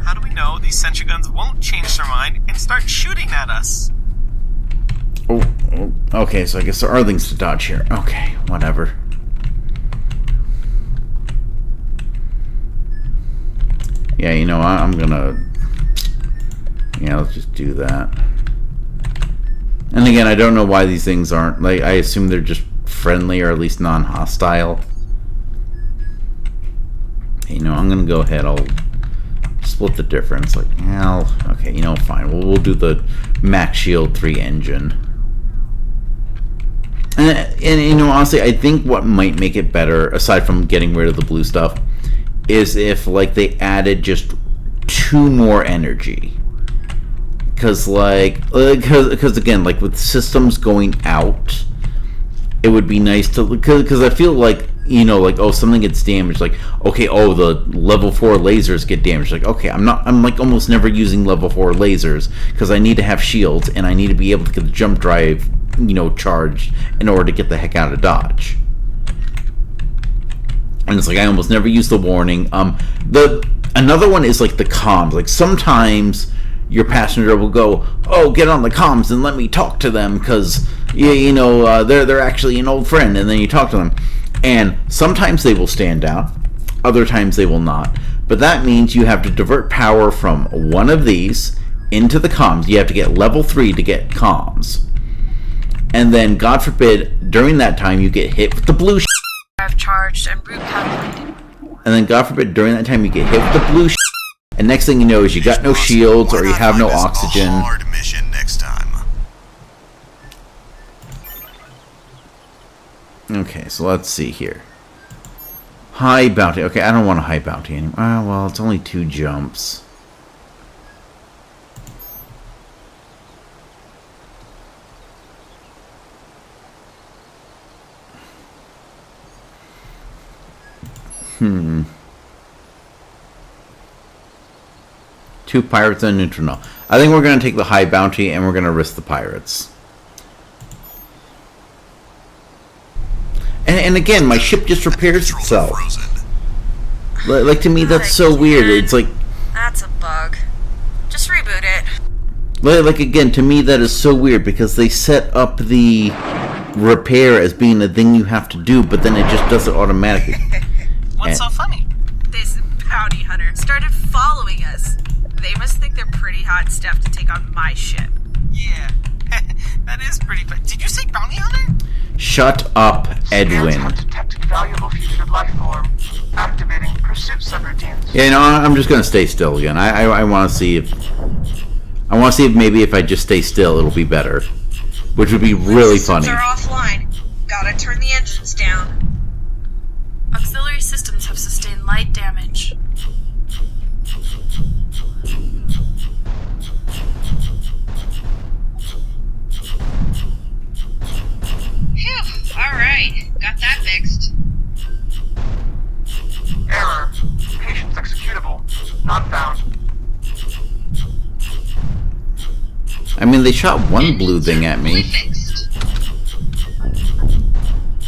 How do we know these sentry guns won't change their mind and start shooting at us? Oh, okay, so I guess there are things to dodge here. Okay, whatever. Yeah, I'm gonna... Yeah, let's just do that. And again, I don't know why these things aren't... Like, I assume they're just friendly or at least non-hostile. I'm gonna go ahead. I'll split the difference. Like, okay, fine. We'll do the Max Shield 3 engine. And honestly, I think what might make it better, aside from getting rid of the blue stuff, is if like they added just 2 more energy. Because again, like with systems going out, it would be nice to, because I feel like something gets damaged, like okay, the level 4 lasers get damaged, like okay, I'm like almost never using level 4 lasers because I need to have shields and I need to be able to get the jump drive charged in order to get the heck out of Dodge. And it's like I almost never use the warning. Another one is like the comms. Like sometimes your passenger will go, "Oh, get on the comms and let me talk to them because they're actually an old friend." And then you talk to them, and sometimes they will stand down, other times they will not. But that means you have to divert power from one of these into the comms. You have to get level 3 to get comms, and then God forbid during that time you get hit with the blue. I've charged and route calculated. And then God forbid during that time you get hit with the blue and next thing you know is you got no shields or you have no oxygen. Hard mission next time. Okay, so let's see here. High bounty. Okay, I don't want a high bounty anymore. Well, it's only 2 jumps. Hmm. 2 pirates and neutral. I think we're going to take the high bounty and we're going to risk the pirates. And again, my ship just repairs itself. Like, to me, that's so weird. It's like... That's a bug. Just reboot it. Like, again, to me, that is so weird because they set up the repair as being a thing you have to do, but then it just does it automatically. What's so funny? This bounty hunter started following us. They must think they're pretty hot stuff to take on my ship. Yeah, that is pretty bad. Did you say bounty hunter? Shut up, Edwin. Scans have detected valuable future life form. Activating pursuit subroutines. Yeah, I'm just gonna stay still again. I want to see if maybe if I just stay still, it'll be better, which would be really funny. Systems are offline. Gotta turn the engines down. Auxiliary systems have sustained light damage. Phew, alright. Got that fixed. Error. Patient's executable. Not found. I mean, they shot one blue thing at me.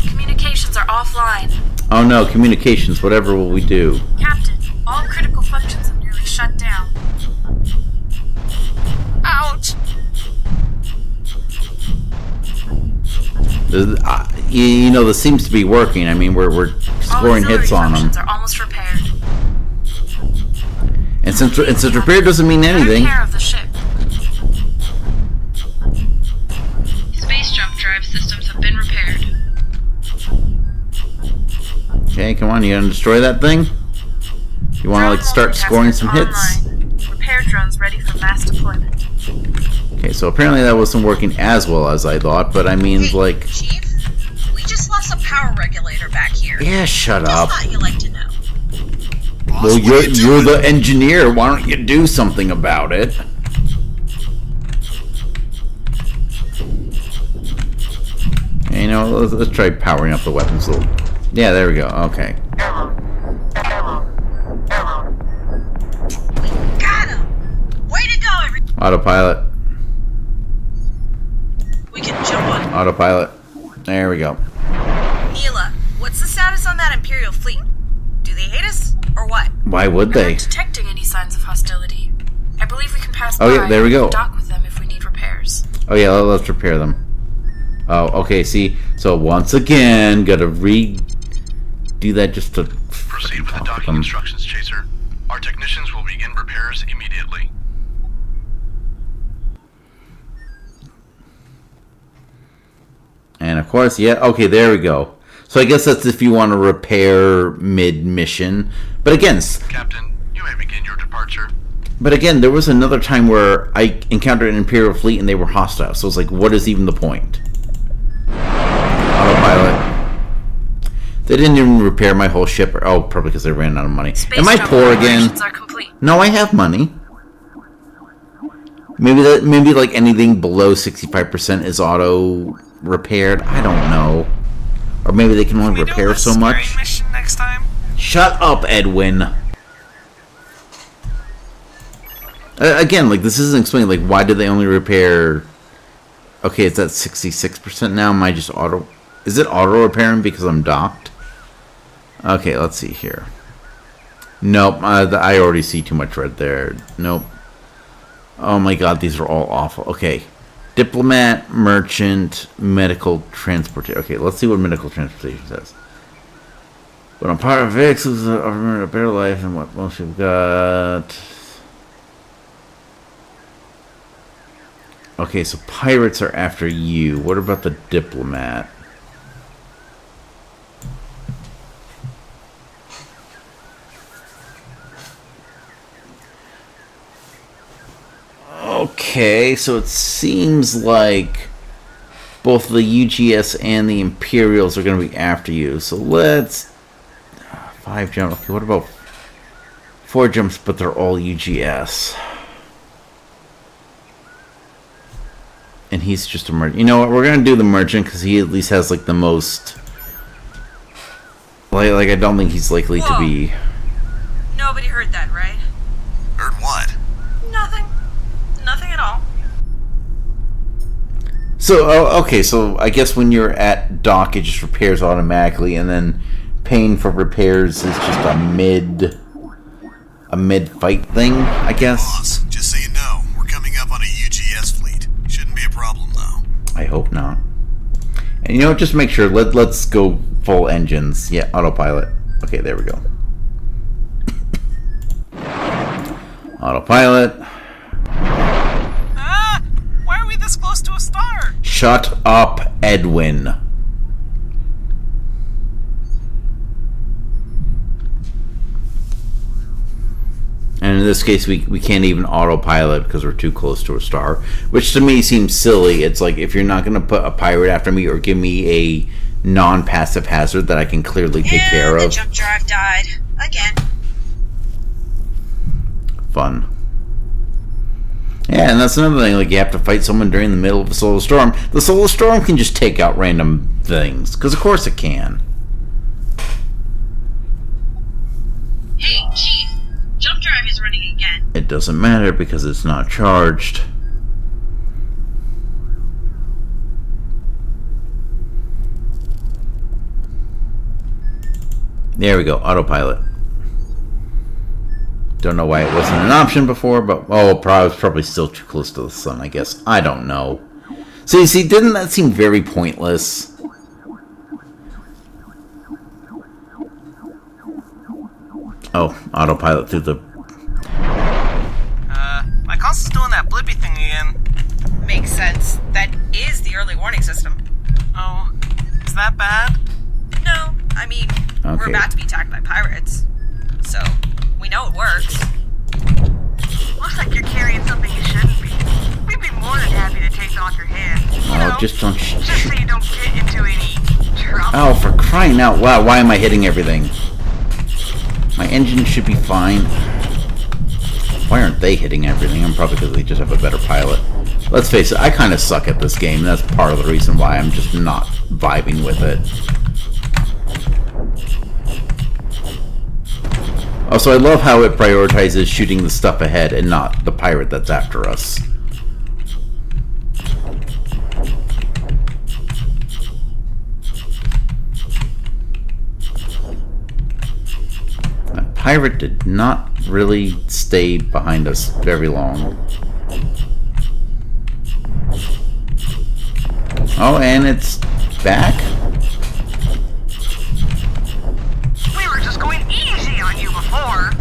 Communications are offline. Oh no, communications, whatever will we do? Captain, all critical functions have nearly shut down. Ouch! You know, this seems to be working. I mean, we're scoring hits on them. Are almost repaired. And since repair doesn't mean anything. Care of the ship. Space jump drive systems have been repaired. Okay, come on, you gonna destroy that thing? You wanna like start scoring some hits? Repair drones ready for mass deployment. Okay, so apparently that wasn't working as well as I thought, but I mean, Hey, like... Chief, we just lost a power regulator back here. Yeah, shut Just up. thought you'd like to know. Boss, Well, what are you you're doing? the engineer. Why don't you do something about it? Okay, you know, let's try powering up the weapons a little. Yeah, there we go. Okay. Got him! Way to go, everybody! Autopilot. We can jump on. Autopilot. There we go. Neela, what's the status on that Imperial fleet? Do they hate us, or what? Why would I'm they? not detecting any signs of hostility. I believe we can pass Oh, by yeah, there we go. and dock with them if we need repairs. Oh yeah, let's repair them. Oh, okay, see? So once again, gotta redo that just to Proceed with the talk docking them. instructions, Chaser. Our technicians will begin repairs immediately. And of course, yeah, okay, there we go. So I guess that's if you want to repair mid-mission. But again, Captain, you may begin your departure. but again, there was another time where I encountered an Imperial fleet and they were hostile. So it's like, what is even the point? Autopilot. They didn't even repair my whole ship. Oh, probably because they ran out of money. Am I poor again? Are complete. No, I have money. Maybe like anything below 65% is auto repaired. I don't know. Or maybe they can only repair so much. Mission next time. Shut up, Edwin. Again, like this isn't explaining. Like, why did they only repair? Okay, it's at 66% now. Am I just auto? Is it auto repairing because I'm docked? Okay, let's see here. Nope, I already see too much red there. Nope. Oh my god, these are all awful. Okay. Diplomat, merchant, medical transportation. Okay, let's see what medical transportation says. But I'm part of VIX, is a better life than what most you've got. Okay, so pirates are after you. What about the diplomat? Okay, so it seems like both the UGS and the Imperials are going to be after you. So let's... 5 jumps. Okay, what about 4 jumps, but they're all UGS. And he's just a merchant. You know what? We're going to do the merchant because he at least has like the most... Like I don't think he's likely to be... Nobody heard that, right? Heard what? Nothing. Nothing at all. So, okay, so I guess when you're at dock, it just repairs automatically, and then paying for repairs is just a mid-fight thing, I guess. Boss, just so you know, we're coming up on a UGS fleet. Shouldn't be a problem, though. I hope not. And you know what, just make sure, let's go full engines. Yeah, autopilot. Okay, there we go. Autopilot. Why are we this close to a star? Shut up, Edwin. And in this case, we can't even autopilot because we're too close to a star. Which to me seems silly. It's like, if you're not going to put a pirate after me or give me a non-passive hazard that I can clearly take care the of. jump drive died. Again. Fun. Yeah, and that's another thing. Like, you have to fight someone during the middle of a solar storm. The solar storm can just take out random things. Because of course it can. Hey, Chief. Jump drive is running again. It doesn't matter because it's not charged. There we go, autopilot. Don't know why it wasn't an option before, but I was probably still too close to the sun, I guess. I don't know. So you see, didn't that seem very pointless? Oh, autopilot through the... My console's doing that blippy thing again. Makes sense. That is the early warning system. Oh, is that bad? No, I mean, we're Okay. about to be attacked by pirates. So, we know it works. Looks like you're carrying something you shouldn't be. We'd be more than happy to take off your head. Oh, just don't just so you don't get into any trouble. Oh, for crying out loud, why am I hitting everything? My engine should be fine. Why aren't they hitting everything? I'm probably because they just have a better pilot. Let's face it, I kind of suck at this game. That's part of the reason why I'm just not vibing with it. Also, I love how it prioritizes shooting the stuff ahead and not the pirate that's after us. That pirate did not really stay behind us very long. Oh, and it's back? We were just going easy on you before.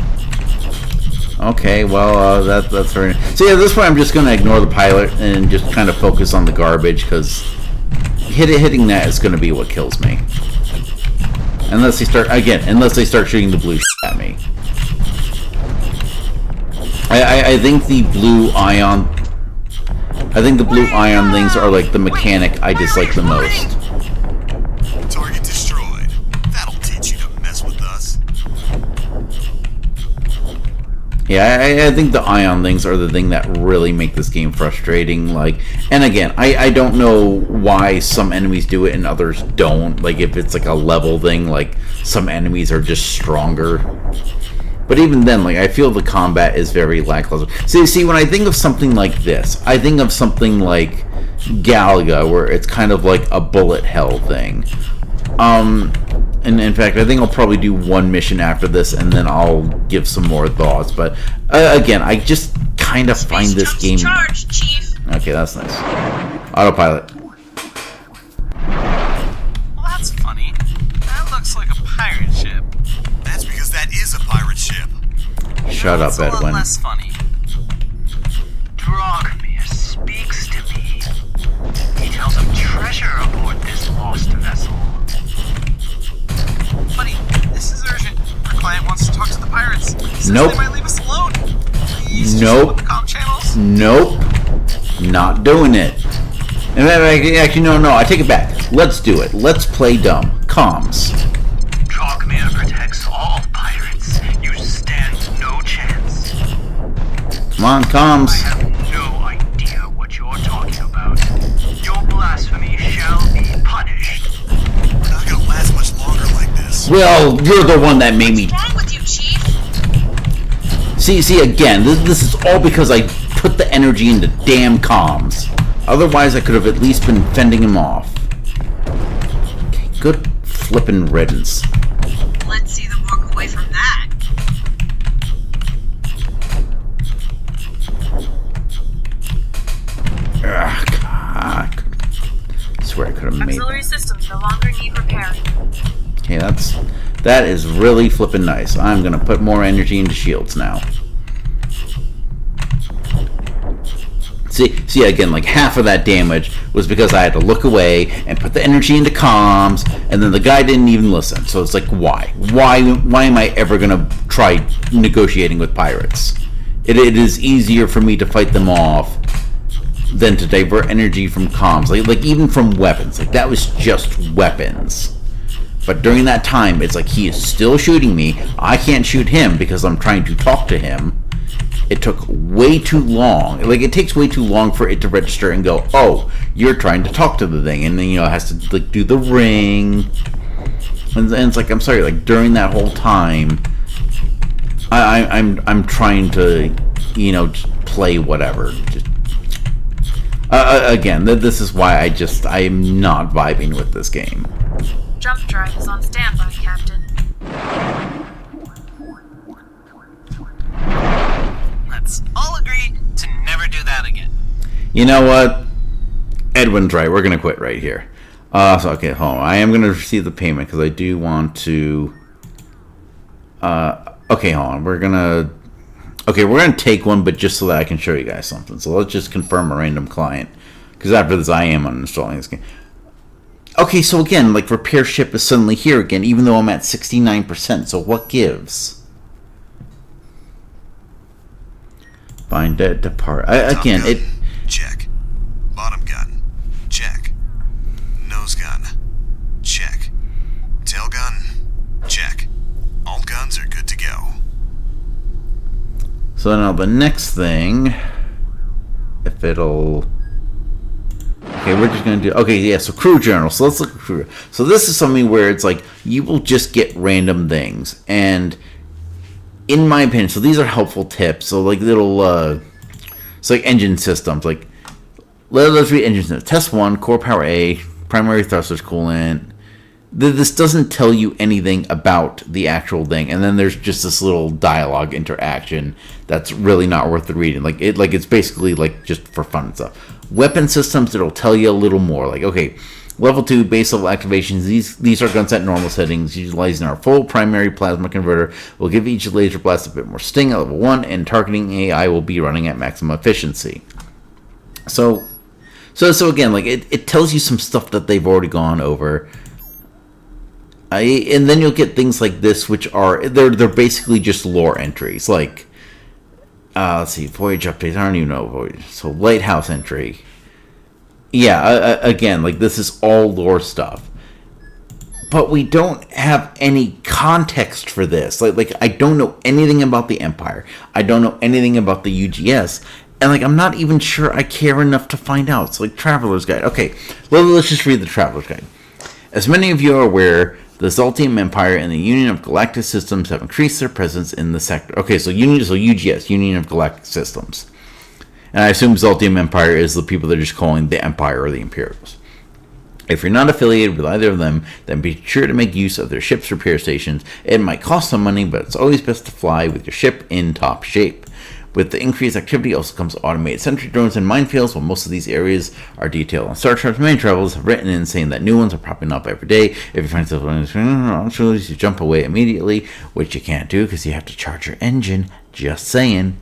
Okay, well, that's very... So yeah, at this point I'm just going to ignore the pilot and just kind of focus on the garbage, because hitting that is going to be what kills me. Unless they start shooting the blue shit at me. I think the blue ion... I think the blue ion things are like the mechanic I dislike the most. Target destroyed. That'll teach you to mess with us. Yeah, I think the ion things are the thing that really make this game frustrating. Like, and again, I don't know why some enemies do it and others don't. Like, if it's like a level thing, like some enemies are just stronger. But even then, like, I feel the combat is very lackluster. See, when I think of something like this, I think of something like Galaga, where it's kind of like a bullet hell thing. And in fact, I think I'll probably do one mission after this, and then I'll give some more thoughts. But again, I just kind of find this game... Charge, Chief. Okay, that's nice. Autopilot. Well, that's funny. That looks like a pirate ship. That's because that is a pirate ship. Shut up, It's a lot Edwin. less funny. Drogmir speaks to me. He tells of treasure aboard this lost vessel. Buddy, this is urgent. Our client wants to talk to the pirates. He says Nope. they might leave us alone. Please, just Nope. open the comm channels. Nope. Not doing it. And actually, no, I take it back. Let's do it. Let's play dumb. Comms. Drogmir protects all pirates. You stand no chance. Come on, comms. I have no idea what you're talking about. Your blasphemy shall be punished. We're not gonna last much longer like this. Well, you're the one that made me... What's wrong with you, Chief? See, again, this is all because I put the energy into damn comms. Otherwise, I could have at least been fending him off. Okay, good flippin' riddance. Let's see them walk away from that. Ugh, God. I swear I could have made... Auxiliary systems no longer need repairing. Okay, that is really flippin' nice. I'm gonna put more energy into shields now. See, again, like half of that damage was because I had to look away and put the energy into comms, and then the guy didn't even listen. So it's like, why? Why am I ever gonna try negotiating with pirates? It is easier for me to fight them off than to divert energy from comms. Like even from weapons. Like, that was just weapons. But during that time, it's like he is still shooting me. I can't shoot him because I'm trying to talk to him. It took way too long. Like, it takes way too long for it to register and go, oh, you're trying to talk to the thing. And then, it has to, like, do the ring. And it's like, I'm sorry, like, during that whole time, I'm trying to, just play whatever. Again, this is why I am not vibing with this game. Jump drive is on standby, Captain. Let's all agree to never do that again. You know what? Edwin's right. We're gonna quit right here. Okay, hold on. I am gonna receive the payment because I do want to. Okay, hold on. We're gonna take one, but just so that I can show you guys something. So let's just confirm a random client, because after this, I am uninstalling this game. Okay, so again, like repair ship is suddenly here again, even though I'm at 69%. So what gives? Find dead depart. Again, it. Check. Bottom gun. Check. Nose gun. Check. Tail gun. Check. All guns are good to go. So now the next thing, if it'll. Okay, we're just gonna do. Okay, yeah. So crew journal. So let's look at crew. So this is something where it's like you will just get random things, and in my opinion, so these are helpful tips. So like little, it's like engine systems. Like let's read engine systems. Test 1, core power A, primary thrusters, coolant. This doesn't tell you anything about the actual thing, and then there's just this little dialogue interaction that's really not worth the reading. It's basically like just for fun and stuff. Weapon systems, it'll tell you a little more. Like, okay, level 2 base level activations. These are guns at normal settings, utilizing our full primary plasma converter. We'll give each laser blast a bit more sting at level 1, and targeting AI will be running at maximum efficiency. So again, like it tells you some stuff that they've already gone over. And then you'll get things like this, which are they're basically just lore entries. Like, let's see, Voyage updates. I don't even know Voyage. So Lighthouse entry. Yeah, again, like this is all lore stuff, but we don't have any context for this. Like I don't know anything about the Empire. I don't know anything about the UGS, and like I'm not even sure I care enough to find out. It's like Traveler's Guide. Okay, let's just read the Traveler's Guide. As many of you are aware, the Zoltium Empire and the Union of Galactic Systems have increased their presence in the sector. Okay, so UGS, Union of Galactic Systems. And I assume Zoltium Empire is the people they're just calling the Empire or the Imperials. If you're not affiliated with either of them, then be sure to make use of their ship's repair stations. It might cost some money, but it's always best to fly with your ship in top shape. With the increased activity also comes automated sentry drones and minefields. While most of these areas are detailed on Star Trek, many travelers have written in saying that new ones are popping up every day. If you find yourself you jump away immediately, which you can't do because you have to charge your engine. Just saying.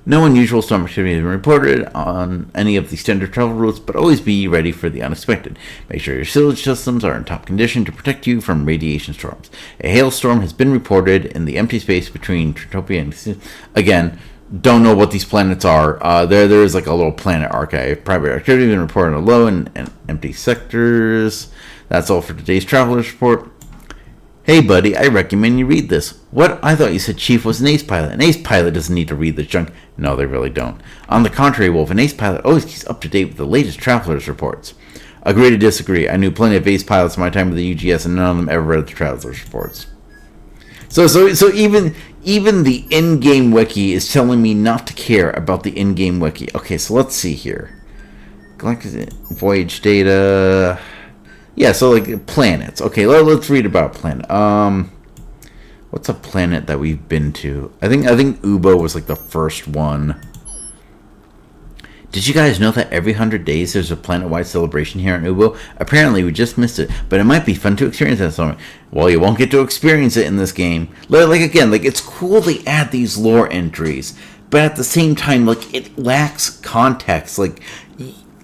No unusual storm activity has been reported on any of the standard travel routes, but always be ready for the unexpected. Make sure your sewage systems are in top condition to protect you from radiation storms. A hailstorm has been reported in the empty space between Tritopia and... Again, don't know what these planets are. There is like a little planet archive. Private activity has been reported on low and empty sectors. That's all for today's Traveler's Report. Hey buddy, I recommend you read this. What? I thought you said Chief was an ace pilot. An ace pilot doesn't need to read this junk. No, they really don't. On the contrary, Wolf, an ace pilot always keeps up to date with the latest Traveler's Reports. Agree to disagree. I knew plenty of ace pilots in my time with the UGS, and none of them ever read the Traveler's Reports. So even the in-game wiki is telling me not to care about the in-game wiki. Okay, so let's see here. Galactic Voyage data. Yeah, so like planets. Okay, let's read about a planet. What's a planet that we've been to? I think Ubo was like the first one. Did you guys know that every 100 days there's a planet-wide celebration here in Ubo? Apparently we just missed it, but it might be fun to experience that somewhere. Well, you won't get to experience it in this game. Like again, like it's cool they add these lore entries, but at the same time, like it lacks context. Like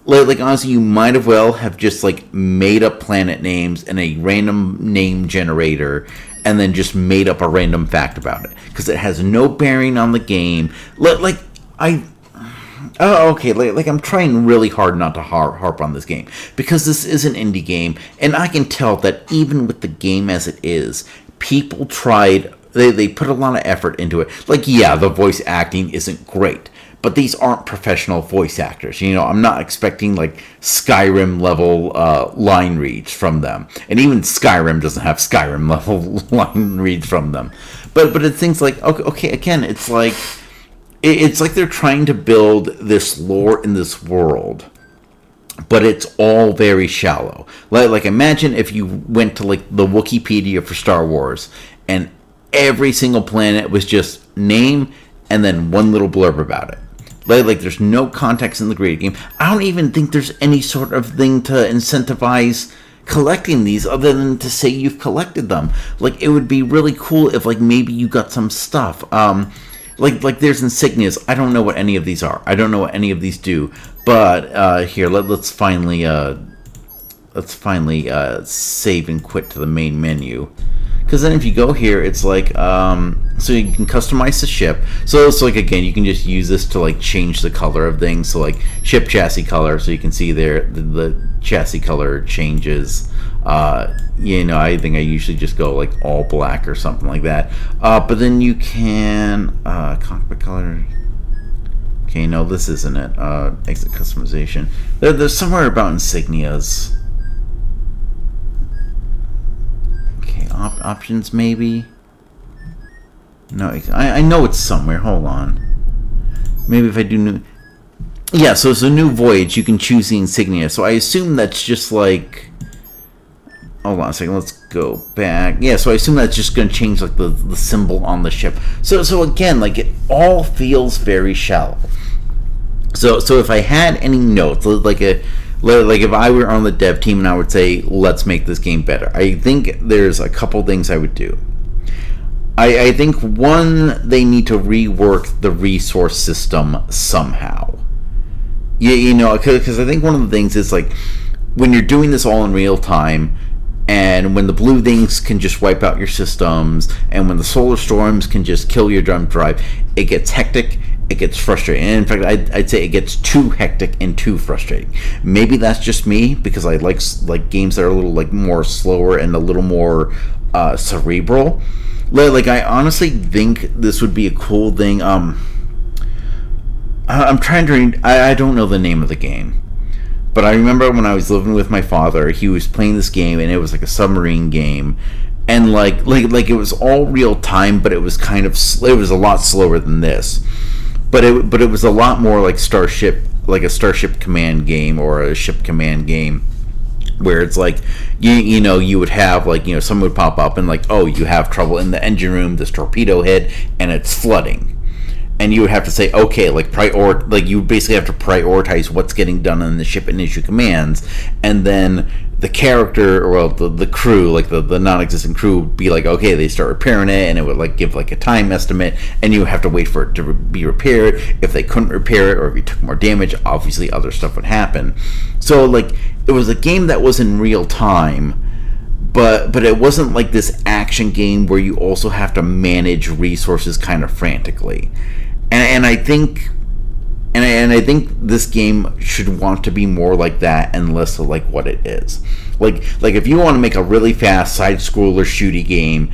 honestly, you might as well have just like made up planet names and a random name generator, and then just made up a random fact about it, because it has no bearing on the game. Like I'm trying really hard not to harp on this game, because this is an indie game, and I can tell that even with the game as it is, people tried, they put a lot of effort into it. Like, yeah, the voice acting isn't great, but these aren't professional voice actors. You know, I'm not expecting like Skyrim level line reads from them, and even Skyrim doesn't have Skyrim level line reads from them. But it's things like, okay, again, it's like they're trying to build this lore in this world, but it's all very shallow. Like imagine if you went to like the Wikipedia for Star Wars and every single planet was just name and then one little blurb about it. Like there's no context in the graded game. I don't even think there's any sort of thing to incentivize collecting these other than to say you've collected them. Like, it would be really cool if, like, maybe you got some stuff. Like there's insignias. I don't know what any of these are. I don't know what any of these do. But here, let's finally save and quit to the main menu. Because then if you go here, it's like, so you can customize the ship. So it's like, again, you can just use this to like change the color of things. So like ship chassis color, so you can see there the chassis color changes. I think I usually just go like all black or something like that. But then you can, cockpit color. Okay, no, this isn't it. Exit customization. There's somewhere about insignias. Options maybe. No, I know it's somewhere. Hold on. Maybe if I do new. Yeah, so it's a new Voyage. You can choose the insignia. So I assume that's just like. Hold on a second. Let's go back. Yeah, so I assume that's just going to change like the symbol on the ship. So again, like it all feels very shallow. So if I had any notes, like if I were on the dev team and I would say, let's make this game better, I think there's a couple things I would do. I think, one, they need to rework the resource system somehow. Because I think one of the things is, like, when you're doing this all in real time, and when the blue things can just wipe out your systems, and when the solar storms can just kill your jump drive, it gets hectic. It gets frustrating, and in fact, I'd say it gets too hectic and too frustrating. Maybe that's just me, because I like games that are a little like more slower and a little more cerebral. Like I honestly think this would be a cool thing. I'm trying to read. I don't know the name of the game, but I remember when I was living with my father, he was playing this game, and it was like a submarine game. And like it was all real time, but it was it was a lot slower than this. But it was a lot more like a Starship Command game or a ship command game, where it's like you would have like someone would pop up and like, oh, you have trouble in the engine room, this torpedo hit and it's flooding, and you would have to say, okay, you basically have to prioritize what's getting done on the ship and issue commands, and then the character, or the crew, like the non-existent crew, would be like, okay, they start repairing it, and it would like give like a time estimate, and you would have to wait for it to be repaired. If they couldn't repair it, or if you took more damage, obviously other stuff would happen. So like it was a game that was in real time, but it wasn't like this action game where you also have to manage resources kind of frantically. And I think this game should want to be more like that and less like what it is. Like if you want to make a really fast side-scroller shooty game,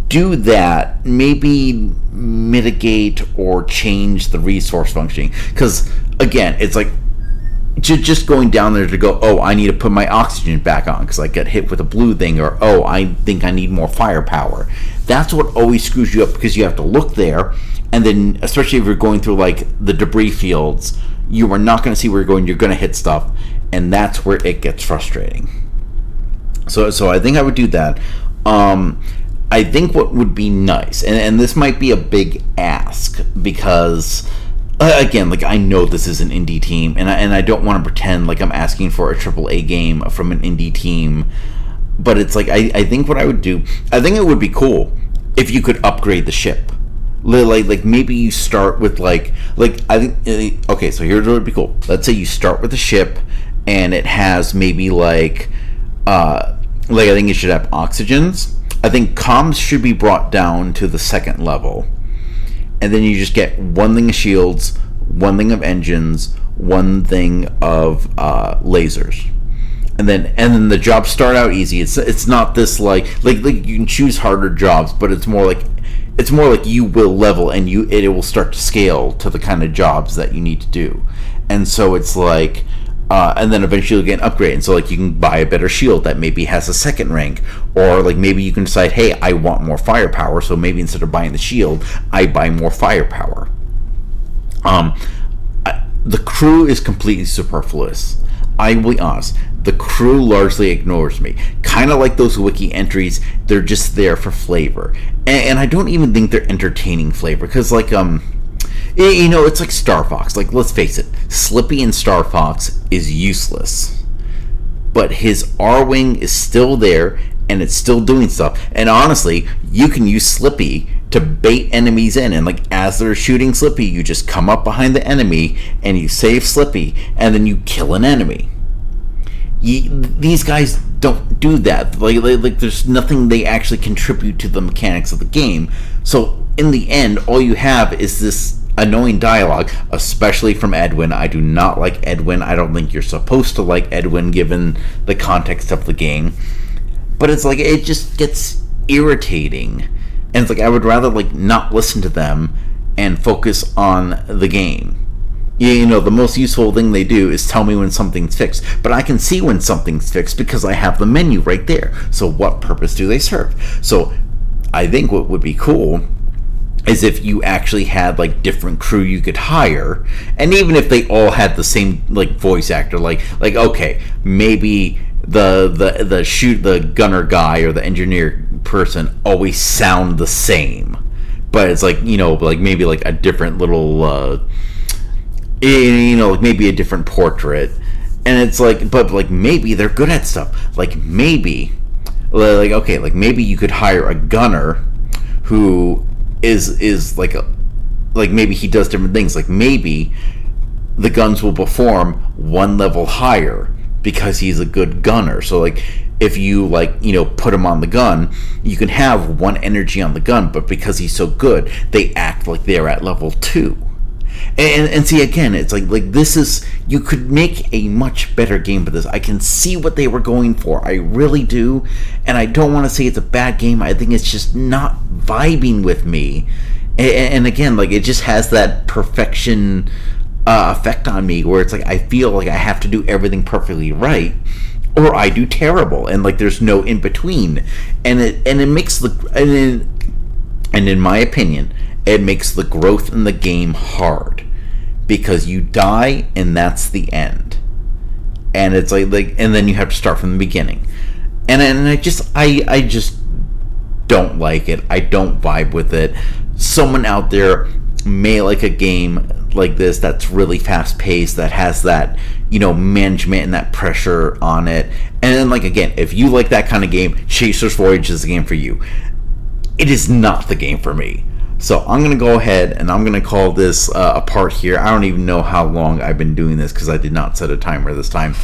do that. Maybe mitigate or change the resource functioning. Because, again, it's like just going down there to go, oh, I need to put my oxygen back on because I get hit with a blue thing, or, oh, I think I need more firepower. That's what always screws you up, because you have to look there. And then, especially if you're going through like the debris fields, you are not going to see where you're going. You're going to hit stuff, and that's where it gets frustrating. So I think I would do that. I think what would be nice, and this might be a big ask, because again, like I know this is an indie team, and I don't want to pretend like I'm asking for a AAA game from an indie team. But it's like I think what I would do, I think it would be cool if you could upgrade the ship. Like maybe you start with like I think, okay, so here's what would be cool. Let's say you start with a ship and it has maybe like I think it should have oxygens. I think comms should be brought down to the second level, and then you just get one thing of shields, one thing of engines, one thing of lasers. And then the jobs start out easy. It's not this like you can choose harder jobs, but it's more like you will level, and it will start to scale to the kind of jobs that you need to do. And so it's like, and then eventually you'll get an upgrade. And so like you can buy a better shield that maybe has a second rank, or like maybe you can decide, hey, I want more firepower, so maybe instead of buying the shield, I buy more firepower. The crew is completely superfluous. I will be honest. the crew largely ignores me. Kind of like those wiki entries, they're just there for flavor. And I don't even think they're entertaining flavor, because, like, it's like Star Fox. Like, let's face it, Slippy in Star Fox is useless. But his R-Wing is still there, and it's still doing stuff. And honestly, you can use Slippy to bait enemies in, and like as they're shooting Slippy, you just come up behind the enemy and you save Slippy, and then you kill an enemy. These guys don't do that. Like there's nothing they actually contribute to the mechanics of the game. So in the end, all you have is this annoying dialogue, especially from Edwin. I do not like Edwin. I don't think you're supposed to like Edwin given the context of the game. But it's like, it just gets irritating. And it's like, I would rather like not listen to them and focus on the game. The most useful thing they do is tell me when something's fixed. But I can see when something's fixed because I have the menu right there. So what purpose do they serve? So I think what would be cool is if you actually had like different crew you could hire, and even if they all had the same like voice actor, like okay, maybe the gunner guy or the engineer person always sound the same, but it's like, like maybe like a different little like maybe a different portrait. And it's like, but like maybe they're good at stuff. Like maybe like, okay, like maybe you could hire a gunner who is like maybe he does different things. Like maybe the guns will perform one level higher because he's a good gunner. So like if you like put him on the gun, you can have one energy on the gun, but because he's so good, they act like they're at level 2. And see, again, it's like this is, you could make a much better game for this. I can see what they were going for, I really do, and I don't want to say it's a bad game. I think it's just not vibing with me. And again, like it just has that perfection effect on me, where it's like I feel like I have to do everything perfectly right, or I do terrible, and like there's no in between. And it makes and in my opinion, it makes the growth in the game hard, because you die and that's the end, and it's like and then you have to start from the beginning, and I just don't like it. I don't vibe with it. Someone out there may like a game like this that's really fast paced, that has that management and that pressure on it. And then, like, again, if you like that kind of game, Chasers Voyage is the game for you. It is not the game for me. So I'm going to go ahead and I'm going to call this a part here. I don't even know how long I've been doing this because I did not set a timer this time.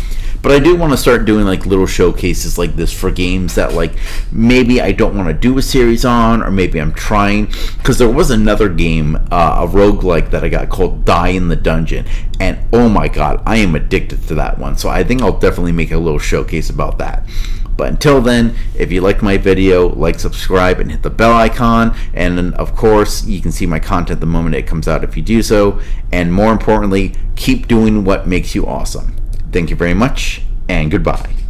But I do want to start doing like little showcases like this for games that like maybe I don't want to do a series on, or maybe I'm trying. Because there was another game, a roguelike that I got called Die in the Dungeon. And oh my god, I am addicted to that one. So I think I'll definitely make a little showcase about that. But until then, if you liked my video, like, subscribe, and hit the bell icon. And then, of course, you can see my content the moment it comes out if you do so. And more importantly, keep doing what makes you awesome. Thank you very much, and goodbye.